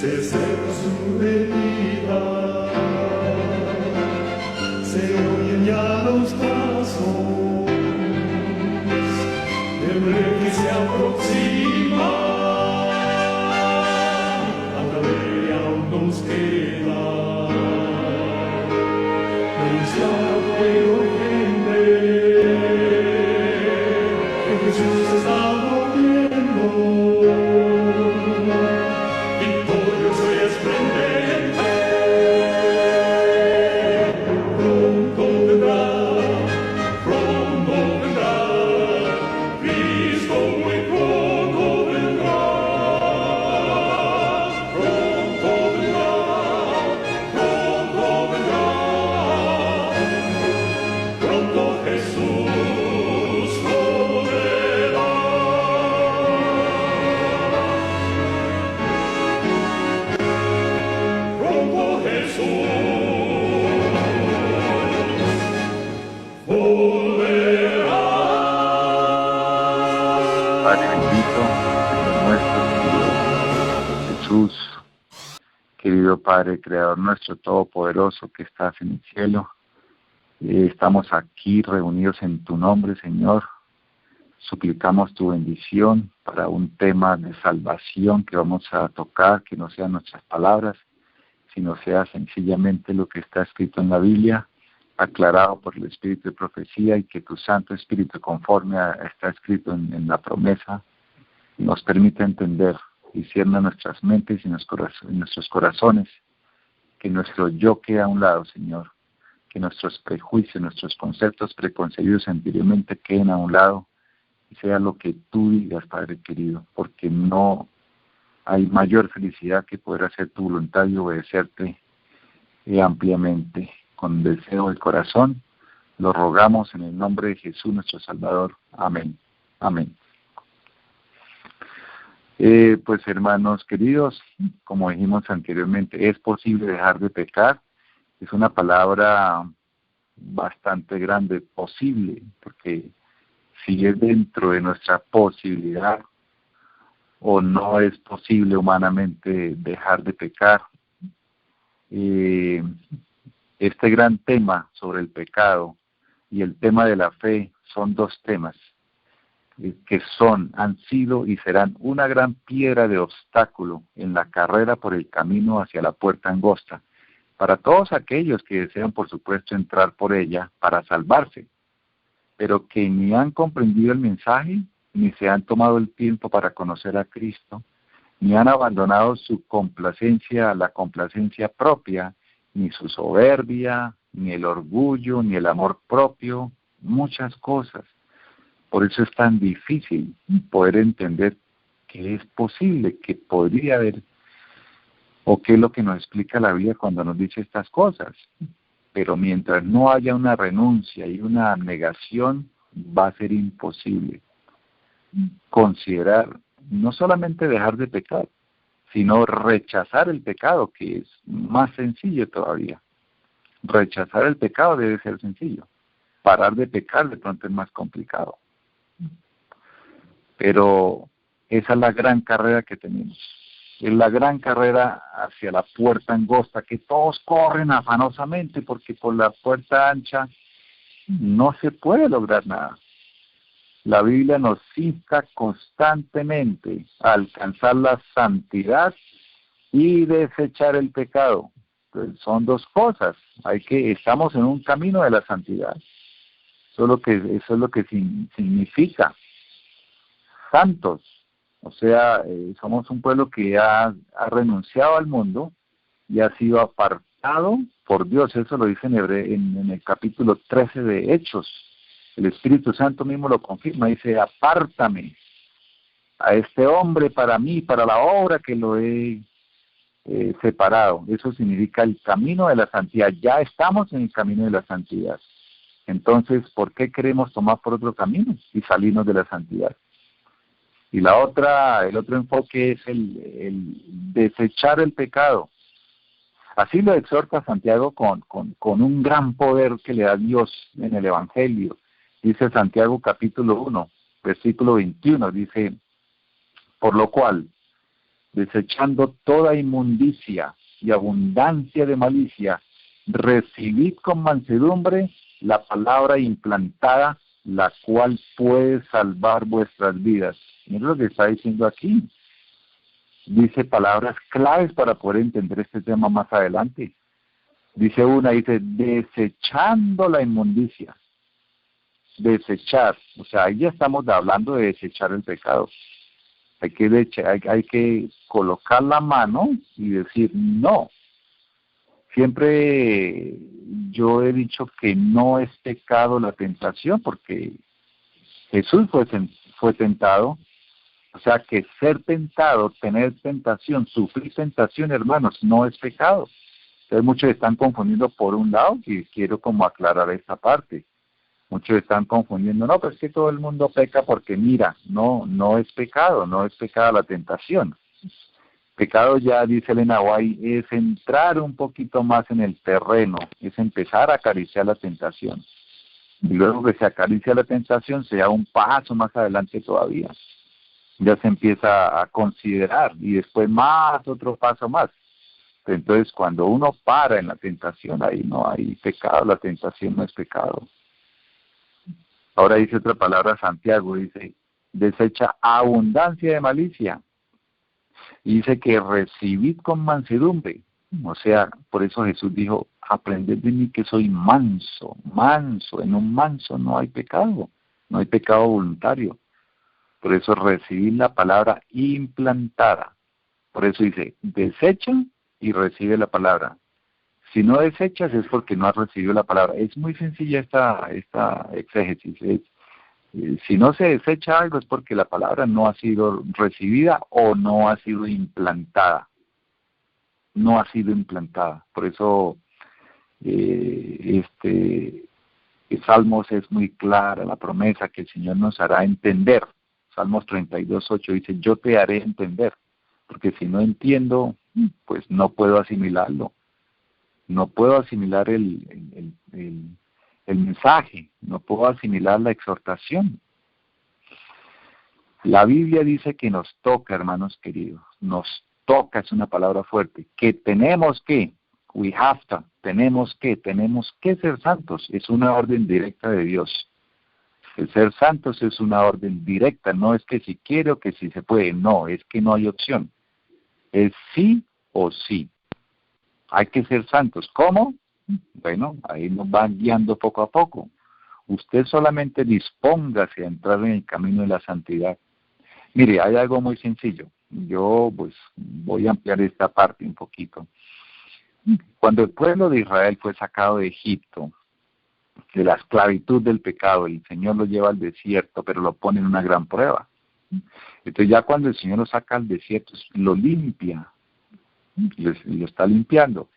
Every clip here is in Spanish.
se seca su herida, se oyen ya los pasos del rey que se aproxima, hasta ver aún nos queda anunciar pueblo gente que Jesús está volviendo. Padre bendito, Señor nuestro, querido Jesús, querido Padre, Creador nuestro Todopoderoso que estás en el cielo. Estamos aquí reunidos en tu nombre, Señor. Suplicamos tu bendición para un tema de salvación que vamos a tocar, que no sean nuestras palabras, sino sea sencillamente lo que está escrito en la Biblia, aclarado por el Espíritu de profecía, y que tu Santo Espíritu, conforme está escrito en la promesa, nos permita entender y cierna nuestras mentes y nuestros corazones, que nuestro yo quede a un lado, Señor, que nuestros prejuicios, nuestros conceptos preconcebidos anteriormente queden a un lado, y sea lo que tú digas, Padre querido, porque no hay mayor felicidad que poder hacer tu voluntad y obedecerte ampliamente. Con deseo del corazón, lo rogamos en el nombre de Jesús nuestro Salvador. Amén. Amén. Pues hermanos queridos, como dijimos anteriormente, es posible dejar de pecar. Es una palabra bastante grande, posible, porque si es dentro de nuestra posibilidad o no es posible humanamente dejar de pecar. Este gran tema sobre el pecado y el tema de la fe son dos temas que han sido y serán una gran piedra de obstáculo en la carrera por el camino hacia la puerta angosta, para todos aquellos que desean, por supuesto, entrar por ella para salvarse, pero que ni han comprendido el mensaje, ni se han tomado el tiempo para conocer a Cristo, ni han abandonado su complacencia, la complacencia propia, ni su soberbia, ni el orgullo, ni el amor propio, muchas cosas. Por eso es tan difícil poder entender que es posible, que podría haber, o qué es lo que nos explica la Biblia cuando nos dice estas cosas. Pero mientras no haya una renuncia y una negación, va a ser imposible considerar, no solamente dejar de pecar, sino rechazar el pecado, que es más sencillo todavía. Rechazar el pecado debe ser sencillo. Parar de pecar de pronto es más complicado. Pero esa es la gran carrera que tenemos. Es la gran carrera hacia la puerta angosta, que todos corren afanosamente, porque por la puerta ancha no se puede lograr nada. La Biblia nos insta constantemente a alcanzar la santidad y desechar el pecado. Pues son dos cosas. Estamos en un camino de la santidad. Eso es lo que significa santos. O sea, somos un pueblo que ha renunciado al mundo y ha sido apartado por Dios. Eso lo dice en el capítulo 13 de Hechos. El Espíritu Santo mismo lo confirma, dice: apártame a este hombre para mí, para la obra que lo he separado. Eso significa el camino de la santidad. Ya estamos en el camino de la santidad. Entonces, ¿por qué queremos tomar por otro camino y salirnos de la santidad? Y el otro enfoque es el desechar el pecado. Así lo exhorta Santiago con un gran poder que le da Dios en el Evangelio. Dice Santiago capítulo 1, versículo 21, dice: por lo cual, desechando toda inmundicia y abundancia de malicia, recibid con mansedumbre la palabra implantada, la cual puede salvar vuestras vidas. Mira lo que está diciendo aquí. Dice palabras claves para poder entender este tema más adelante. Dice desechando la inmundicia. Desechar, o sea, ahí ya estamos hablando de desechar el pecado. Hay que colocar la mano y decir no. Siempre yo he dicho que no es pecado la tentación, porque Jesús fue tentado. O sea que ser tentado, tener tentación, sufrir tentación, hermanos, no es pecado. Entonces muchos están confundiendo por un lado, y quiero como aclarar esta parte. Muchos están confundiendo, no, pero es que todo el mundo peca porque mira, no es pecado, no es pecado la tentación. Pecado, ya dice Elena White, es entrar un poquito más en el terreno, es empezar a acariciar la tentación. Y luego que se acaricia la tentación, se da un paso más adelante todavía. Ya se empieza a considerar y después más, otro paso más. Entonces, cuando uno para en la tentación, ahí no hay pecado, la tentación no es pecado. Ahora dice otra palabra Santiago, dice, desecha abundancia de malicia. Y dice que recibid con mansedumbre. O sea, por eso Jesús dijo, aprended de mí que soy manso. En un manso no hay pecado voluntario. Por eso recibid la palabra implantada. Por eso dice, desecha y recibe la palabra. Si no desechas es porque no has recibido la palabra. Es muy sencilla esta exégesis. Si no se desecha algo es porque la palabra no ha sido recibida o no ha sido implantada. No ha sido implantada. Por eso Salmos es muy clara, la promesa que el Señor nos hará entender. Salmos 32:8 dice, yo te haré entender. Porque si no entiendo, pues no puedo asimilarlo. No puedo asimilar el mensaje, no puedo asimilar la exhortación. La Biblia dice que nos toca, hermanos queridos, nos toca, es una palabra fuerte, que tenemos que, tenemos que ser santos, es una orden directa de Dios. El ser santos es una orden directa, no es que si quiero, que si se puede, no, es que no hay opción. Es sí o sí. Hay que ser santos. ¿Cómo? Bueno, ahí nos van guiando poco a poco. Usted solamente dispóngase a entrar en el camino de la santidad. Mire, hay algo muy sencillo. Yo pues voy a ampliar esta parte un poquito. Cuando el pueblo de Israel fue sacado de Egipto, de la esclavitud del pecado, el Señor lo lleva al desierto, pero lo pone en una gran prueba. Entonces ya cuando el Señor lo saca al desierto, lo limpia. Lo está limpiando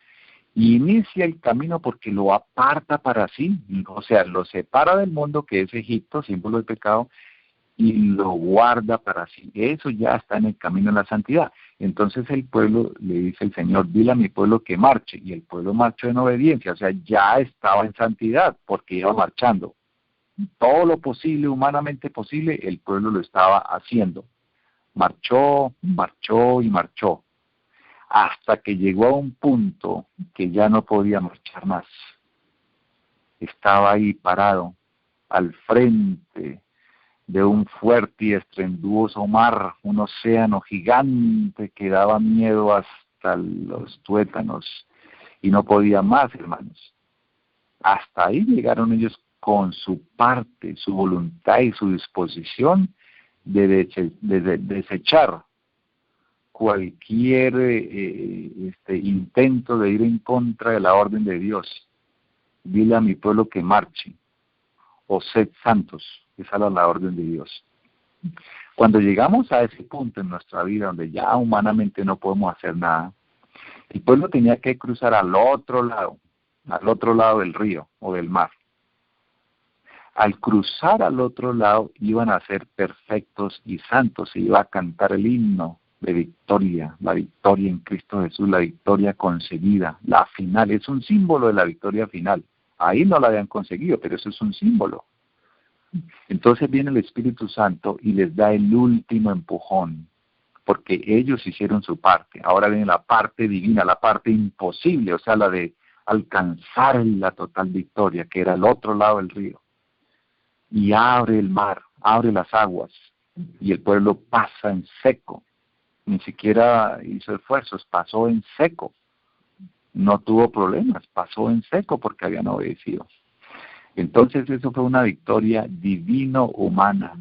y inicia el camino porque lo aparta para sí, o sea, lo separa del mundo que es Egipto, símbolo del pecado, y lo guarda para sí. Eso ya está en el camino de la santidad. Entonces el pueblo le dice al Señor, dile a mi pueblo que marche, y el pueblo marchó en obediencia, o sea, ya estaba en santidad porque iba marchando. Todo lo posible, humanamente posible, el pueblo lo estaba haciendo. Marchó y marchó. Hasta que llegó a un punto que ya no podía marchar más. Estaba ahí parado, al frente de un fuerte y estrenduoso mar, un océano gigante que daba miedo hasta los tuétanos, y no podía más, hermanos. Hasta ahí llegaron ellos con su parte, su voluntad y su disposición de desechar cualquier intento de ir en contra de la orden de Dios. Dile a mi pueblo que marche, o sed santos, esa era la orden de Dios. Cuando llegamos a ese punto en nuestra vida donde ya humanamente no podemos hacer nada, el pueblo tenía que cruzar al otro lado del río o del mar. Al cruzar al otro lado iban a ser perfectos y santos, se iba a cantar el himno de victoria, la victoria en Cristo Jesús, la victoria conseguida, la final, es un símbolo de la victoria final. Ahí no la habían conseguido, pero eso es un símbolo. Entonces viene el Espíritu Santo y les da el último empujón. porque ellos hicieron su parte. Ahora viene la parte divina, la parte imposible, o sea, la de alcanzar la total victoria, que era el otro lado del río. Y abre el mar, abre las aguas, y el pueblo pasa en seco. Ni siquiera hizo esfuerzos, pasó en seco. No tuvo problemas, pasó en seco porque habían obedecido. Entonces eso fue una victoria divino-humana,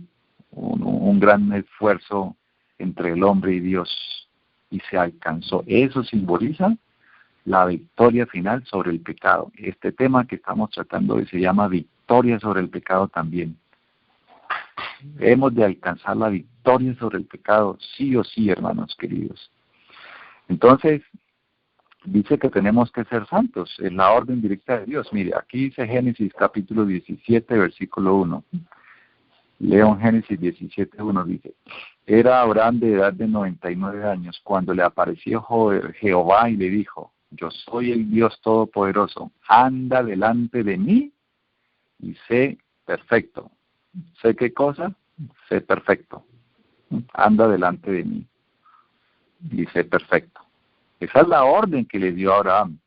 un gran esfuerzo entre el hombre y Dios, y se alcanzó. Eso simboliza la victoria final sobre el pecado. Este tema que estamos tratando hoy se llama victoria sobre el pecado también. Hemos de alcanzar la victoria sobre el pecado, sí o sí, hermanos queridos. Entonces, dice que tenemos que ser santos, es la orden directa de Dios. Mire, aquí dice Génesis capítulo 17, versículo 1. Leo en Génesis 17, 1, dice: Era Abraham de edad de 99 años cuando le apareció Jehová y le dijo: Yo soy el Dios Todopoderoso, anda delante de mí y sé perfecto. ¿Sé qué cosa? Sé perfecto. Anda delante de mí y sé perfecto. Esa es la orden que le dio a Abraham.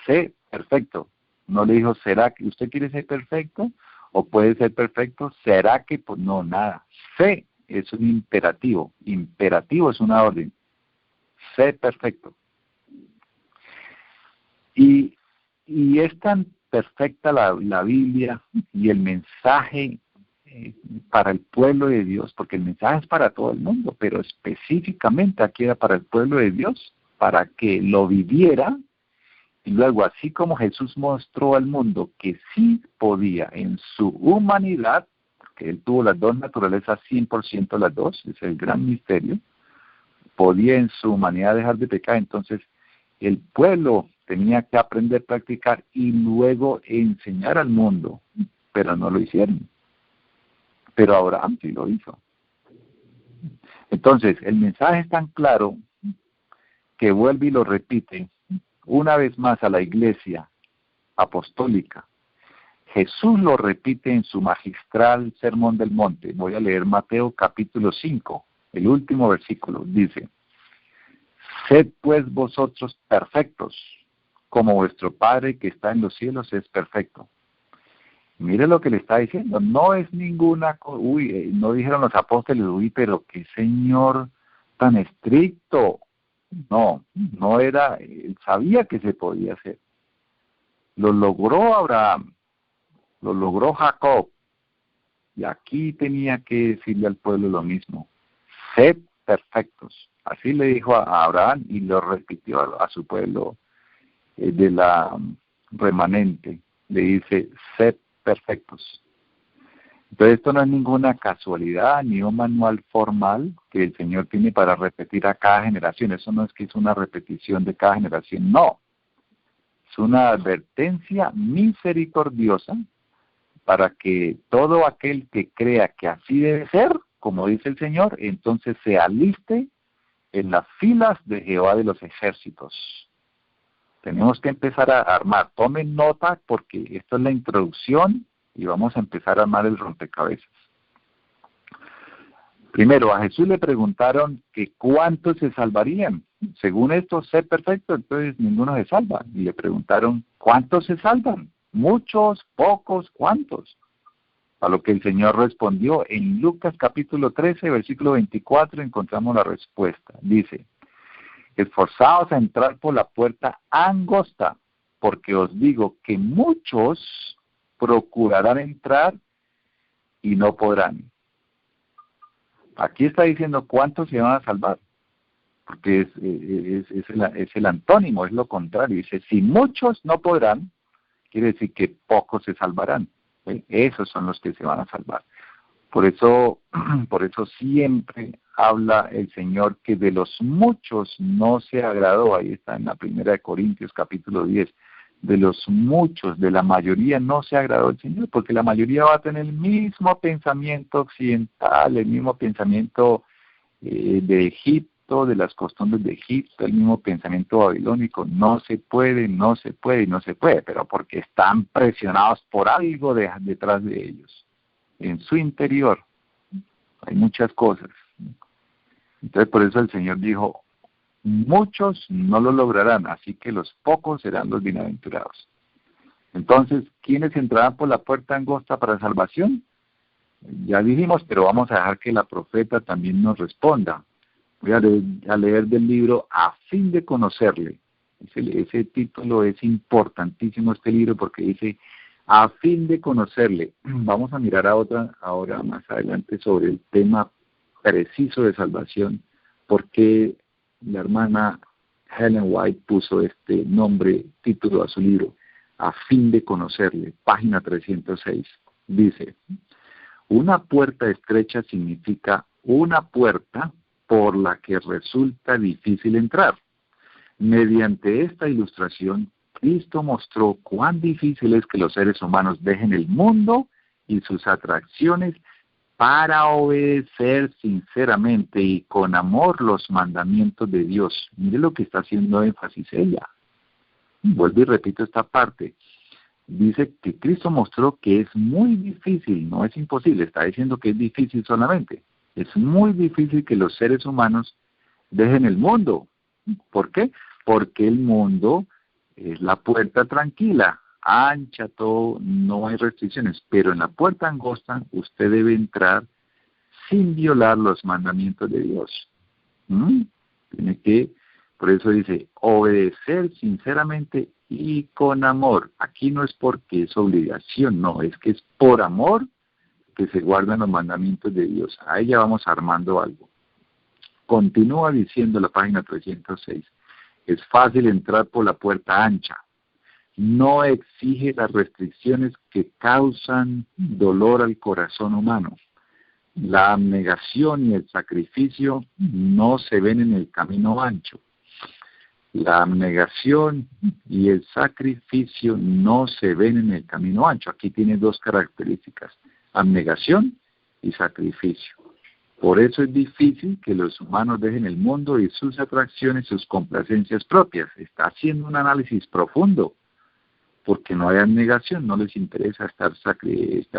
Sé perfecto. No le dijo, ¿será que usted quiere ser perfecto? ¿O puede ser perfecto? ¿Será que? Pues no, nada. Sé es un imperativo. Imperativo es una orden. Sé perfecto. Y es tan perfecta la Biblia y el mensaje para el pueblo de Dios, porque el mensaje es para todo el mundo, pero específicamente aquí era para el pueblo de Dios, para que lo viviera, y luego así como Jesús mostró al mundo que sí podía en su humanidad, porque él tuvo las dos naturalezas, 100% las dos, es el gran misterio, podía en su humanidad dejar de pecar, entonces el pueblo tenía que aprender a practicar y luego enseñar al mundo, pero no lo hicieron. Pero Abraham sí lo hizo. Entonces, el mensaje es tan claro que vuelve y lo repite una vez más a la iglesia apostólica. Jesús lo repite en su magistral Sermón del Monte. Voy a leer Mateo capítulo 5, el último versículo. Dice: Sed pues vosotros perfectos, como vuestro Padre que está en los cielos es perfecto. Mire lo que le está diciendo, no es ninguna, no dijeron los apóstoles, pero qué Señor tan estricto. No era, él sabía que se podía hacer. Lo logró Abraham, lo logró Jacob, y aquí tenía que decirle al pueblo lo mismo, sed perfectos. Así le dijo a Abraham y lo repitió a su pueblo de la remanente, le dice, sed perfectos. Entonces esto no es ninguna casualidad ni un manual formal que el Señor tiene para repetir a cada generación. Eso no es que es una repetición de cada generación, no. Es una advertencia misericordiosa para que todo aquel que crea que así debe ser, como dice el Señor, entonces se aliste en las filas de Jehová de los ejércitos. Tenemos que empezar a armar. Tomen nota porque esto es la introducción y vamos a empezar a armar el rompecabezas. Primero, a Jesús le preguntaron que cuántos se salvarían. Según esto, sé perfecto, entonces ninguno se salva. Y le preguntaron, ¿cuántos se salvan? Muchos, pocos, ¿cuántos? A lo que el Señor respondió, en Lucas capítulo 13, versículo 24, encontramos la respuesta. Dice: esforzaos a entrar por la puerta angosta, porque os digo que muchos procurarán entrar y no podrán. Aquí está diciendo cuántos se van a salvar, porque es el antónimo, es lo contrario. Dice, si muchos no podrán, quiere decir que pocos se salvarán. Esos son los que se van a salvar. Por eso siempre habla el Señor que de los muchos no se agradó. Ahí está en la 1 Corintios capítulo 10. De los muchos, de la mayoría no se agradó el Señor, porque la mayoría va a tener el mismo pensamiento occidental, el mismo pensamiento de Egipto, de las costumbres de Egipto, el mismo pensamiento babilónico. No se puede, pero porque están presionados por algo detrás de ellos. En su interior hay muchas cosas. Entonces por eso el Señor dijo, muchos no lo lograrán, así que los pocos serán los bienaventurados. Entonces, ¿quiénes entrarán por la puerta angosta para salvación? Ya dijimos, pero vamos a dejar que la profeta también nos responda. Voy a leer del libro A fin de conocerle. Ese título es importantísimo, este libro, porque dice A fin de conocerle. Vamos a mirar ahora más adelante sobre el tema preciso de salvación, porque la hermana Helen White puso este título a su libro, A fin de conocerle, página 306. Dice, una puerta estrecha significa una puerta por la que resulta difícil entrar. Mediante esta ilustración, Cristo mostró cuán difícil es que los seres humanos dejen el mundo y sus atracciones para obedecer sinceramente y con amor los mandamientos de Dios. Mire lo que está haciendo énfasis ella. Vuelvo y repito esta parte. Dice que Cristo mostró que es muy difícil, no es imposible, está diciendo que es difícil solamente. Es muy difícil que los seres humanos dejen el mundo. ¿Por qué? Porque el mundo es la puerta tranquila, ancha, todo, no hay restricciones, pero en la puerta angosta usted debe entrar sin violar los mandamientos de Dios. Tiene que, por eso dice, obedecer sinceramente y con amor. Aquí no es porque es obligación, no, es que es por amor que se guardan los mandamientos de Dios. A ella vamos armando algo. Continúa diciendo la página 306. Es fácil entrar por la puerta ancha. No exige las restricciones que causan dolor al corazón humano. La abnegación y el sacrificio no se ven en el camino ancho. La abnegación y el sacrificio no se ven en el camino ancho. Aquí tiene dos características, abnegación y sacrificio. Por eso es difícil que los humanos dejen el mundo y sus atracciones, sus complacencias propias. Está haciendo un análisis profundo, porque no hay abnegación, no les interesa estar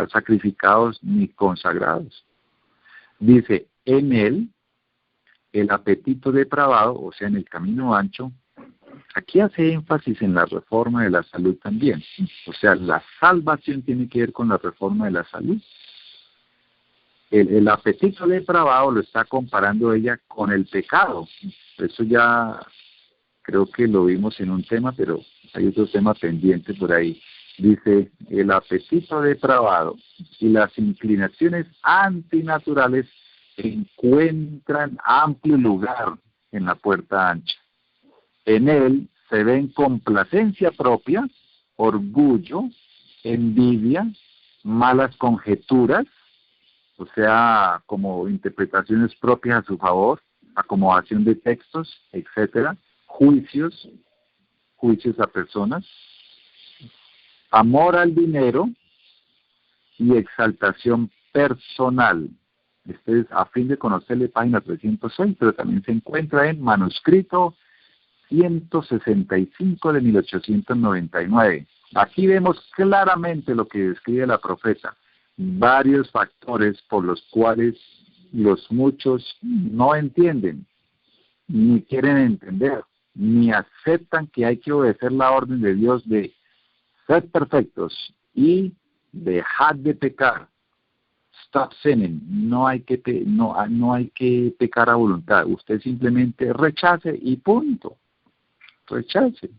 sacrificados ni consagrados. Dice, en él, el apetito depravado, o sea, en el camino ancho, aquí hace énfasis en la reforma de la salud también. O sea, la salvación tiene que ver con la reforma de la salud. El apetito depravado lo está comparando ella con el pecado. Eso ya creo que lo vimos en un tema, pero hay otro tema pendiente por ahí. Dice, el apetito depravado y las inclinaciones antinaturales encuentran amplio lugar en la puerta ancha. En él se ven complacencia propia, orgullo, envidia, malas conjeturas, o sea, como interpretaciones propias a su favor, acomodación de textos, etcétera, juicios a personas, amor al dinero y exaltación personal. Este es a fin de conocerle, página 306, pero también se encuentra en manuscrito 165 de 1899. Aquí vemos claramente lo que describe la profeta. Varios factores por los cuales los muchos no entienden, ni quieren entender, ni aceptan que hay que obedecer la orden de Dios de ser perfectos y dejar de pecar. Stop sinning. No hay que pecar a voluntad. Usted simplemente rechace y punto. Rechace.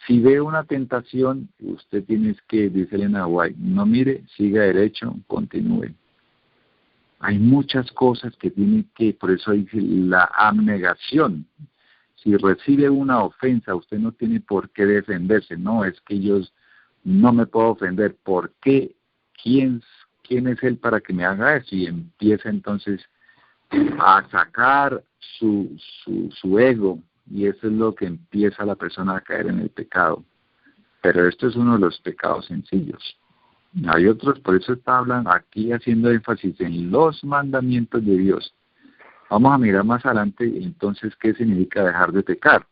Si ve una tentación, usted tiene que, dice Elena White, no mire, siga derecho, continúe. Hay muchas cosas que tiene que, por eso dice la abnegación. Si recibe una ofensa, usted no tiene por qué defenderse. No, es que yo no me puedo ofender. ¿Por qué? ¿Quién es él para que me haga eso? Y empieza entonces a sacar su ego. Y eso es lo que empieza la persona a caer en el pecado. Pero esto es uno de los pecados sencillos. Hay otros, por eso está hablando aquí haciendo énfasis en los mandamientos de Dios. Vamos a mirar más adelante entonces qué significa dejar de pecar.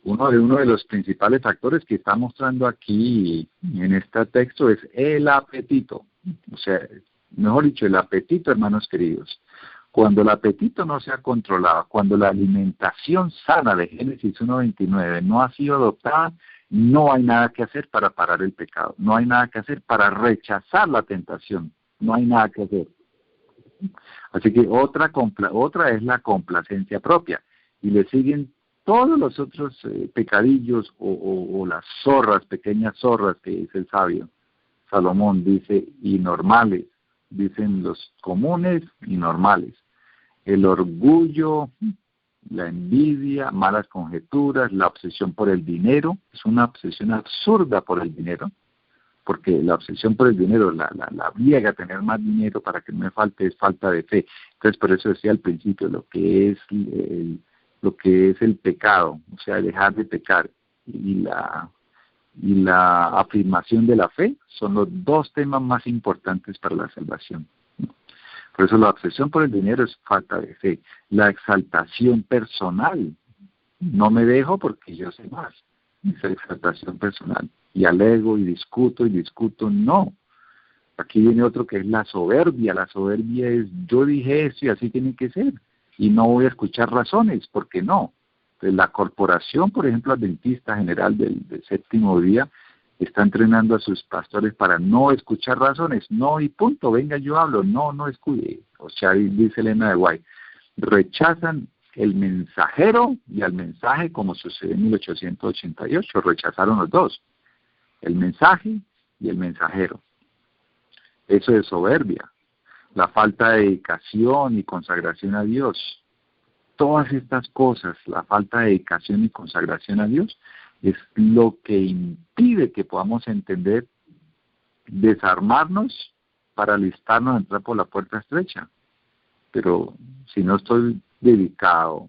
Uno de los principales factores que está mostrando aquí en este texto es el apetito. O sea, mejor dicho, el apetito, hermanos queridos. Cuando el apetito no se ha controlado, cuando la alimentación sana de Génesis 1:29 no ha sido adoptada, no hay nada que hacer para parar el pecado, no hay nada que hacer para rechazar la tentación, no hay nada que hacer. Así que otra es la complacencia propia, y le siguen todos los otros pecadillos o las zorras, pequeñas zorras que dice el sabio. Salomón dice, y normales, dicen los comunes y normales. El orgullo, la envidia, malas conjeturas, la obsesión por el dinero, es una obsesión absurda por el dinero, porque la obsesión por el dinero, la obliga a tener más dinero para que no me falte, es falta de fe. Entonces, por eso decía al principio, lo que es el pecado, o sea, dejar de pecar, y la afirmación de la fe, son los dos temas más importantes para la salvación. Por eso la obsesión por el dinero es falta de fe. La exaltación personal, no me dejo porque yo sé más, esa exaltación personal. Y alego y discuto, no. Aquí viene otro que es la soberbia. La soberbia es, yo dije esto y así tiene que ser, y no voy a escuchar razones, ¿por qué no? Entonces, la corporación, por ejemplo, adventista general del séptimo día, está entrenando a sus pastores para no escuchar razones, no y punto, venga yo hablo, no escuche. O sea, dice Elena de White, rechazan el mensajero y al mensaje, como sucedió en 1888, rechazaron los dos, el mensaje y el mensajero. Eso es soberbia, la falta de dedicación y consagración a Dios. Todas estas cosas, la falta de dedicación y consagración a Dios, es lo que impide que podamos entender, desarmarnos para alistarnos a entrar por la puerta estrecha. Pero si no estoy dedicado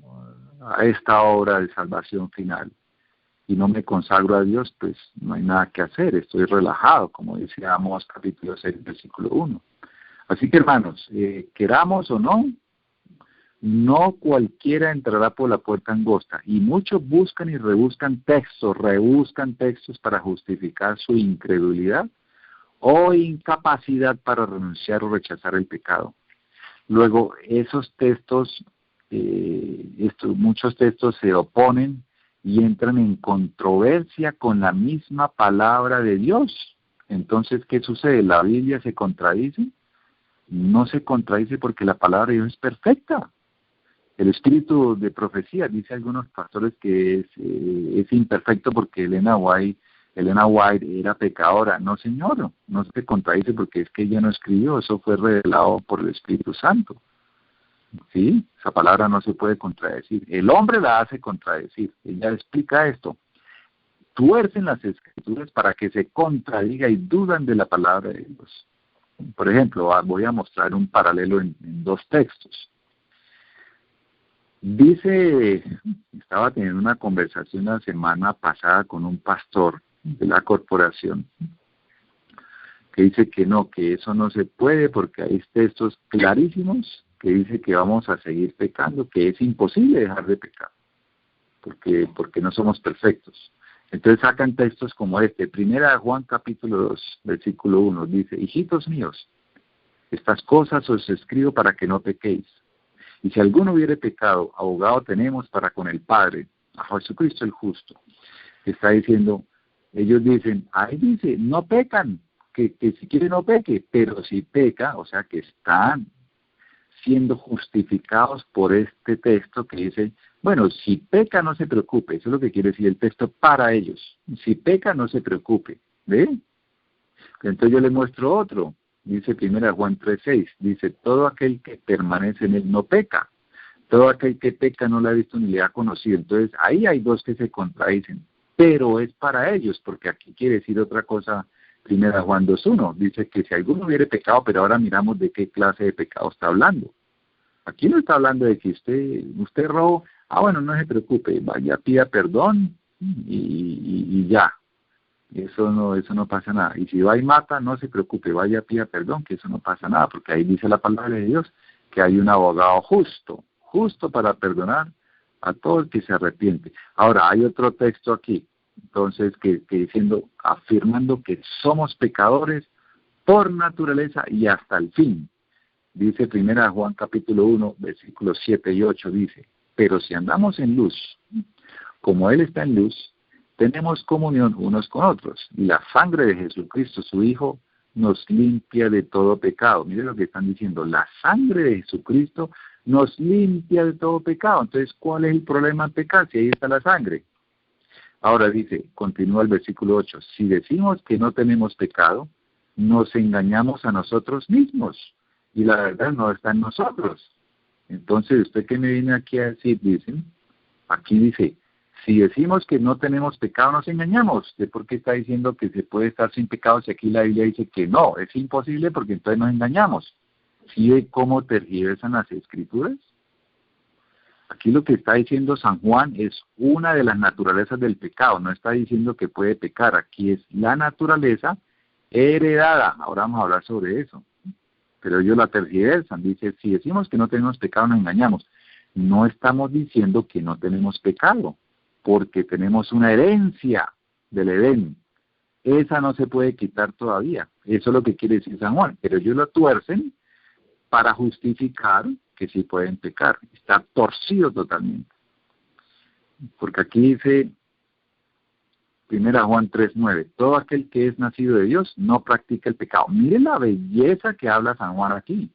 a esta obra de salvación final y no me consagro a Dios, pues no hay nada que hacer, estoy relajado, como dice Amós capítulo 6, versículo 1. Así que hermanos, queramos o no cualquiera entrará por la puerta angosta, y muchos buscan y rebuscan textos para justificar su incredulidad o incapacidad para renunciar o rechazar el pecado. Luego, esos textos, muchos textos se oponen y entran en controversia con la misma palabra de Dios. Entonces, ¿qué sucede? ¿La Biblia se contradice? No se contradice porque la palabra de Dios es perfecta. El espíritu de profecía, dice algunos pastores que es imperfecto porque Elena White era pecadora. No, señor, no se contradice porque es que ella no escribió, eso fue revelado por el Espíritu Santo. ¿Sí? Esa palabra no se puede contradecir. El hombre la hace contradecir. Ella explica esto. Tuercen las escrituras para que se contradiga y dudan de la palabra de Dios. Por ejemplo, voy a mostrar un paralelo en dos textos. Estaba teniendo una conversación la semana pasada con un pastor de la corporación que dice que no, que eso no se puede porque hay textos clarísimos que dice que vamos a seguir pecando, que es imposible dejar de pecar porque no somos perfectos. Entonces sacan textos como este, Primera de Juan capítulo 2, versículo 1, dice, hijitos míos, estas cosas os escribo para que no pequéis. Y si alguno hubiere pecado, abogado tenemos para con el Padre, a Jesucristo el justo. Está diciendo, ellos dicen, ahí dice, no pecan, que si quiere no peque, pero si peca, o sea que están siendo justificados por este texto que dice, bueno, si peca no se preocupe, eso es lo que quiere decir el texto para ellos. Si peca no se preocupe, ¿ve? Entonces yo le muestro otro. Dice 1 Juan 3:6, dice, todo aquel que permanece en él no peca, todo aquel que peca no le ha visto ni le ha conocido. Entonces ahí hay dos que se contradicen, pero es para ellos, porque aquí quiere decir otra cosa. 1 Juan 2:1, dice que si alguno hubiere pecado, pero ahora miramos de qué clase de pecado está hablando. Aquí no está hablando de que usted robó, bueno, no se preocupe, vaya, pida perdón y ya. Eso no pasa nada. Y si va y mata, no se preocupe, vaya, pida perdón, que eso no pasa nada, porque ahí dice la palabra de Dios que hay un abogado justo para perdonar a todo el que se arrepiente. Ahora, hay otro texto aquí, entonces, que afirmando que somos pecadores por naturaleza y hasta el fin. Dice 1 Juan capítulo 1, versículos 7 y 8, dice, pero si andamos en luz, como Él está en luz, tenemos comunión unos con otros, y la sangre de Jesucristo, su Hijo, nos limpia de todo pecado. Mire lo que están diciendo, la sangre de Jesucristo nos limpia de todo pecado. Entonces, ¿cuál es el problema en pecar si ahí está la sangre? Ahora dice, continúa el versículo 8, si decimos que no tenemos pecado, nos engañamos a nosotros mismos, y la verdad no está en nosotros. Entonces, ¿usted qué me viene aquí a decir? Dicen, aquí dice, si decimos que no tenemos pecado, nos engañamos. ¿De por qué está diciendo que se puede estar sin pecado si aquí la Biblia dice que no? Es imposible porque entonces nos engañamos. ¿Sí ve cómo tergiversan las Escrituras? Aquí lo que está diciendo San Juan es una de las naturalezas del pecado. No está diciendo que puede pecar. Aquí es la naturaleza heredada. Ahora vamos a hablar sobre eso. Pero ellos la tergiversan. Dice, si decimos que no tenemos pecado, nos engañamos. No estamos diciendo que no tenemos pecado, porque tenemos una herencia del Edén. Esa no se puede quitar todavía. Eso es lo que quiere decir San Juan. Pero ellos lo tuercen para justificar que sí pueden pecar. Está torcido totalmente. Porque aquí dice 1 Juan 3:9, todo aquel que es nacido de Dios no practica el pecado. Mire la belleza que habla San Juan aquí.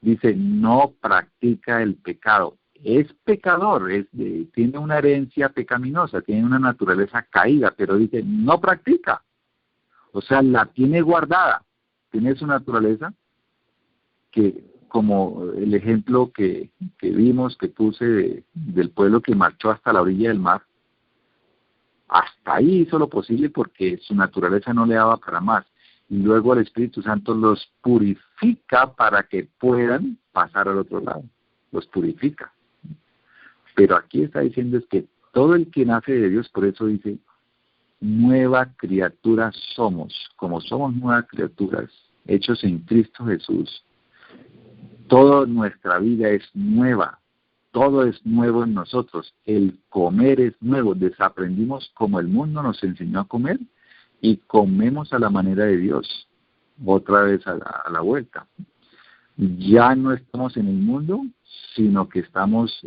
Dice, no practica el pecado. Es pecador, tiene una herencia pecaminosa, tiene una naturaleza caída, pero dice, no practica. O sea, la tiene guardada. Tiene su naturaleza que, como el ejemplo que vimos, que puse del pueblo que marchó hasta la orilla del mar, hasta ahí hizo lo posible porque su naturaleza no le daba para más. Y luego el Espíritu Santo los purifica para que puedan pasar al otro lado. Los purifica. Pero aquí está diciendo es que todo el que nace de Dios, por eso dice, nueva criatura somos. Como somos nuevas criaturas, hechos en Cristo Jesús, toda nuestra vida es nueva. Todo es nuevo en nosotros. El comer es nuevo. Desaprendimos como el mundo nos enseñó a comer y comemos a la manera de Dios. Otra vez a la vuelta. Ya no estamos en el mundo, sino que estamos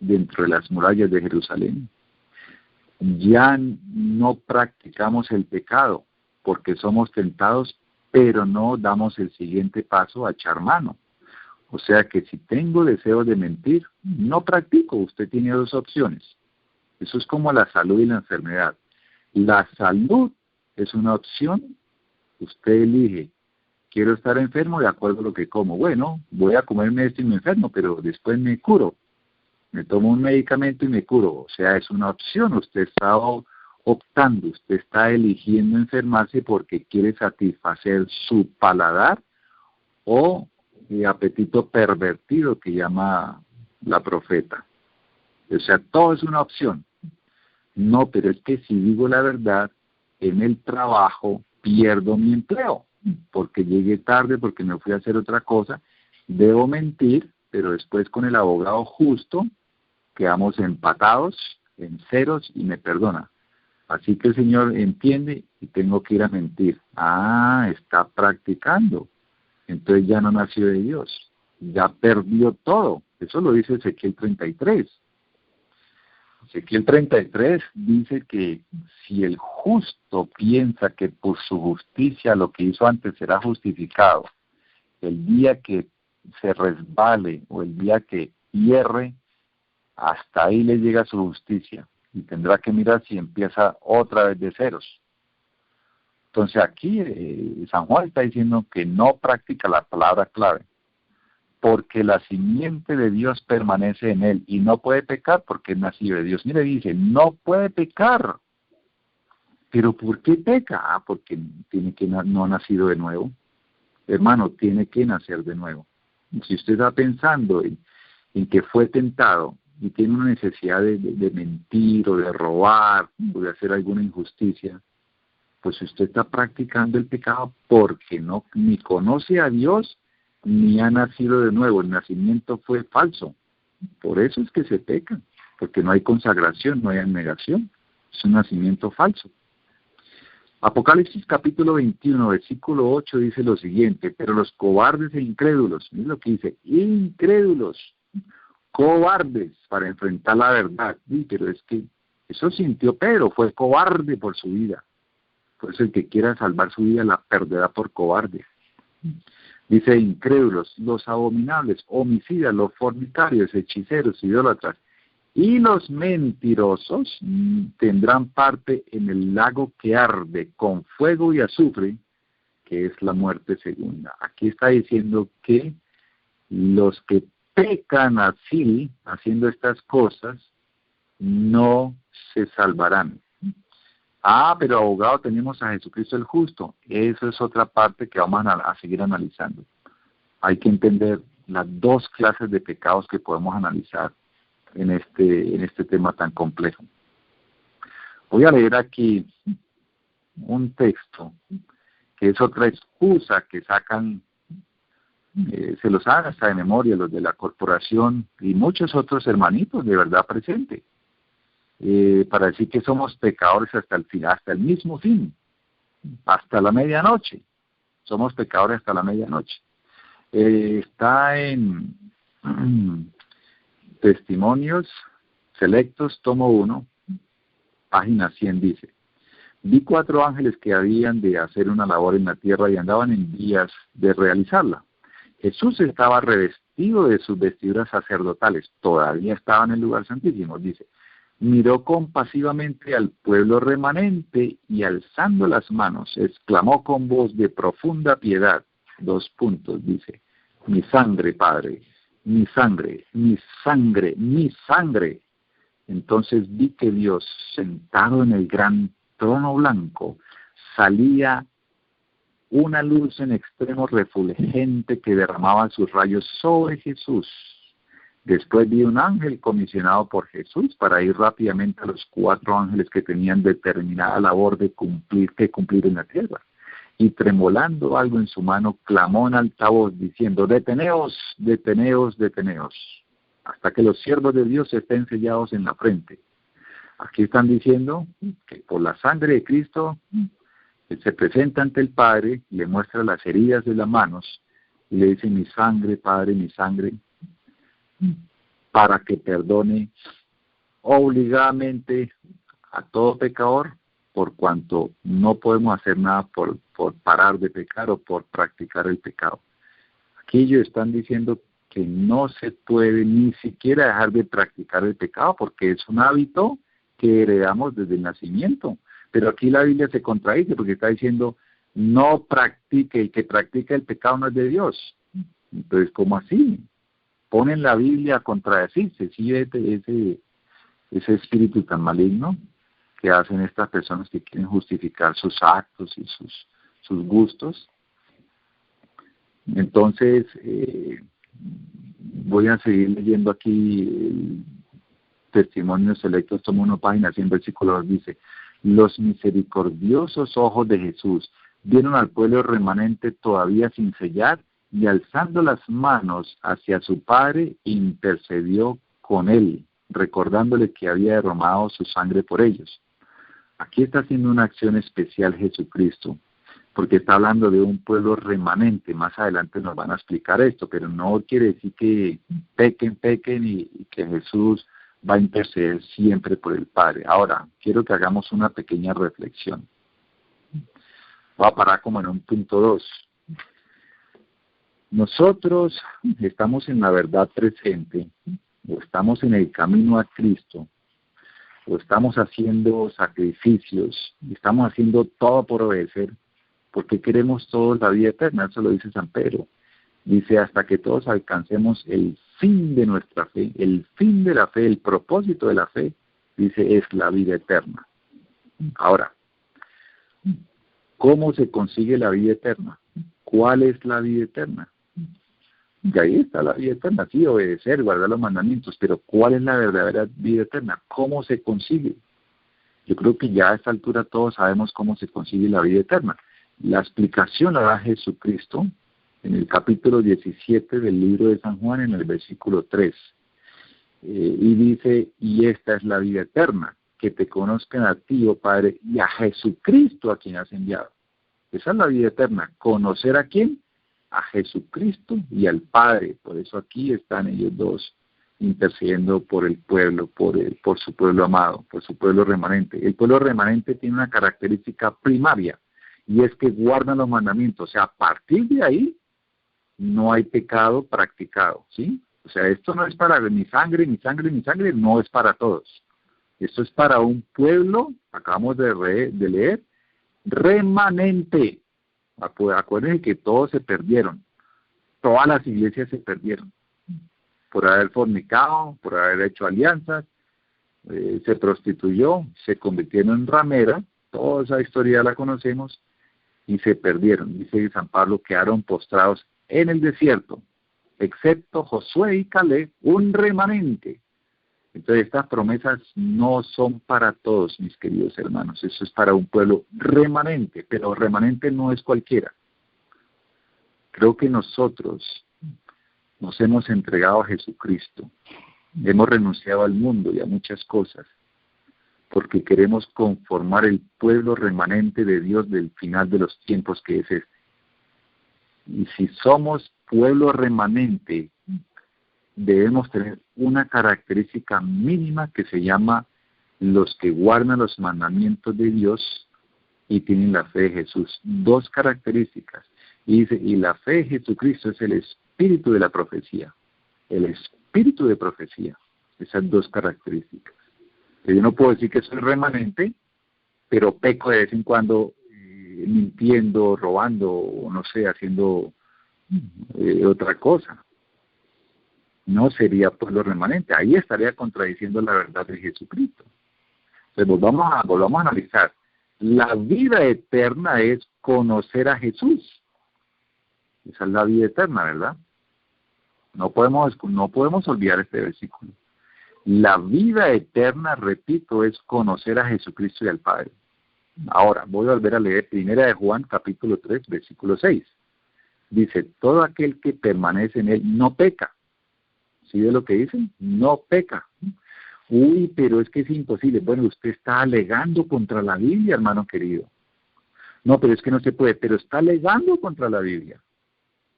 dentro de las murallas de Jerusalén. Ya no practicamos el pecado porque somos tentados, pero no damos el siguiente paso a echar mano. O sea que si tengo deseo de mentir, no practico. Usted tiene dos opciones. Eso es como la salud y la enfermedad. La salud es una opción. Usted elige, quiero estar enfermo de acuerdo a lo que como. Bueno, voy a comerme esto y me enfermo, pero después me curo. Me tomo un medicamento y me curo. O sea, es una opción. Usted está optando, usted está eligiendo enfermarse porque quiere satisfacer su paladar o el apetito pervertido que llama la profeta. O sea, todo es una opción. No, pero es que si digo la verdad, en el trabajo pierdo mi empleo, porque llegué tarde, porque me fui a hacer otra cosa, debo mentir, pero después con el abogado justo quedamos empatados en ceros y me perdona. Así que el Señor entiende y tengo que ir a mentir. Ah, está practicando. Entonces ya no nació de Dios, ya perdió todo. Eso lo dice Ezequiel 33. Ezequiel 33 dice que si el justo piensa que por su justicia lo que hizo antes será justificado, el día que se resbale o el día que hierre, hasta ahí le llega su justicia y tendrá que mirar si empieza otra vez de ceros. Entonces aquí San Juan está diciendo que no practica la palabra clave, porque la simiente de Dios permanece en él y no puede pecar porque es nacido de Dios. Mire, dice, no puede pecar. ¿Pero por qué peca? Ah, porque no ha nacido de nuevo. Hermano, tiene que nacer de nuevo. Si usted está pensando en que fue tentado y tiene una necesidad de mentir o de robar o de hacer alguna injusticia, pues usted está practicando el pecado porque no ni conoce a Dios ni ha nacido de nuevo. El nacimiento fue falso. Por eso es que se peca, porque no hay consagración, no hay abnegación. Es un nacimiento falso. Apocalipsis capítulo 21, versículo 8 dice lo siguiente: pero los cobardes e incrédulos, miren lo que dice, incrédulos, cobardes para enfrentar la verdad. Sí, pero es que eso sintió Pedro, fue cobarde por su vida. Por eso el que quiera salvar su vida la perderá por cobarde. Dice incrédulos, los abominables, homicidas, los fornicarios, hechiceros, idólatras y los mentirosos tendrán parte en el lago que arde con fuego y azufre, que es la muerte segunda. Aquí está diciendo que los que pecan así, haciendo estas cosas, no se salvarán. Pero abogado, tenemos a Jesucristo el justo. Eso es otra parte que vamos a seguir analizando. Hay que entender las dos clases de pecados que podemos analizar en este tema tan complejo. Voy a leer aquí un texto que es otra excusa que sacan, se los hagan hasta de memoria los de la corporación y muchos otros hermanitos de verdad presente, para decir que somos pecadores hasta el fin, hasta el mismo fin, hasta la medianoche. Somos pecadores hasta la medianoche. Está en Testimonios Selectos, tomo 1, página 100, dice: vi 4 ángeles que habían de hacer una labor en la tierra y andaban en vías de realizarla. Jesús estaba revestido de sus vestiduras sacerdotales, todavía estaba en el lugar santísimo, dice. Miró compasivamente al pueblo remanente y alzando las manos, exclamó con voz de profunda piedad, 2 puntos, dice: mi sangre, Padre, mi sangre, mi sangre, mi sangre. Entonces vi que Dios, sentado en el gran trono blanco, salía una luz en extremo refulgente que derramaba sus rayos sobre Jesús. Después vi un ángel comisionado por Jesús para ir rápidamente a los 4 ángeles que tenían determinada labor de cumplir en la tierra. Y tremolando algo en su mano, clamó en alta voz diciendo: deteneos, deteneos, deteneos, hasta que los siervos de Dios estén sellados en la frente. Aquí están diciendo que por la sangre de Cristo, Él se presenta ante el Padre, le muestra las heridas de las manos y le dice: mi sangre, Padre, mi sangre, para que perdone obligadamente a todo pecador, por cuanto no podemos hacer nada por parar de pecar o por practicar el pecado. Aquí ellos están diciendo que no se puede ni siquiera dejar de practicar el pecado porque es un hábito que heredamos desde el nacimiento. Pero aquí la Biblia se contradice porque está diciendo: no practique, el que practica el pecado no es de Dios. Entonces, ¿cómo así? Ponen la Biblia a contradecirse, ¿sí? Ese espíritu tan maligno que hacen estas personas que quieren justificar sus actos y sus gustos. Entonces, voy a seguir leyendo aquí el Testimonios Selectos, tomo 1, página 100, versículo 2, dice: los misericordiosos ojos de Jesús vieron al pueblo remanente todavía sin sellar, y alzando las manos hacia su Padre, intercedió con él, recordándole que había derramado su sangre por ellos. Aquí está haciendo una acción especial Jesucristo, porque está hablando de un pueblo remanente. Más adelante nos van a explicar esto, pero no quiere decir que pequen y que Jesús va a interceder siempre por el Padre. Ahora, quiero que hagamos una pequeña reflexión. Voy a parar como en un punto 2. Nosotros estamos en la verdad presente, o estamos en el camino a Cristo, o estamos haciendo sacrificios, y estamos haciendo todo por obedecer, porque queremos todos la vida eterna. Eso lo dice San Pedro. Dice: hasta que todos alcancemos el fin de nuestra fe, el fin de la fe, el propósito de la fe, dice, es la vida eterna. Ahora, ¿cómo se consigue la vida eterna? ¿Cuál es la vida eterna? Y ahí está la vida eterna, sí, obedecer, guardar los mandamientos, pero ¿cuál es la verdadera vida eterna? ¿Cómo se consigue? Yo creo que ya a esta altura todos sabemos cómo se consigue la vida eterna. La explicación la da Jesucristo en el capítulo 17 del libro de San Juan, en el versículo 3. Y dice: y esta es la vida eterna, que te conozcan a ti, oh Padre, y a Jesucristo a quien has enviado. Esa es la vida eterna. ¿Conocer a quién? A Jesucristo y al Padre. Por eso aquí están ellos dos intercediendo por el pueblo, por su pueblo amado, por su pueblo remanente. El pueblo remanente tiene una característica primaria, y es que guardan los mandamientos. O sea, a partir de ahí no hay pecado practicado, ¿sí? O sea, esto no es para ni sangre, ni sangre, ni sangre, no es para todos. Esto es para un pueblo, acabamos de leer, remanente. Acuérdense que todos se perdieron, todas las iglesias se perdieron, por haber fornicado, por haber hecho alianzas, se prostituyó, se convirtieron en ramera, toda esa historia la conocemos, y se perdieron. Dice San Pablo, quedaron postrados en el desierto, excepto Josué y Caleb, un remanente. Entonces estas promesas no son para todos, mis queridos hermanos, eso es para un pueblo remanente, pero remanente no es cualquiera. Creo que nosotros nos hemos entregado a Jesucristo, hemos renunciado al mundo y a muchas cosas, porque queremos conformar el pueblo remanente de Dios del final de los tiempos, que es este. Y si somos pueblo remanente, debemos tener una característica mínima que se llama los que guardan los mandamientos de Dios y tienen la fe de Jesús. Dos características. Y dice, y la fe de Jesucristo es el espíritu de la profecía. El espíritu de profecía. Esas dos características. Que yo no puedo decir que soy remanente, pero peco de vez en cuando mintiendo, robando, o no sé, haciendo otra cosa. No sería pueblo remanente. Ahí estaría contradiciendo la verdad de Jesucristo. Entonces volvamos a analizar. La vida eterna es conocer a Jesús. Esa es la vida eterna, ¿verdad? No podemos olvidar este versículo. La vida eterna, repito, es conocer a Jesucristo y al Padre. Ahora, voy a volver a leer 1 Juan, capítulo 3, versículo 6. Dice, todo aquel que permanece en él no peca. ¿Sí ve lo que dicen? No peca. Uy, pero es que es imposible. Bueno, usted está alegando contra la Biblia, hermano querido. No, pero es que no se puede, pero está alegando contra la Biblia.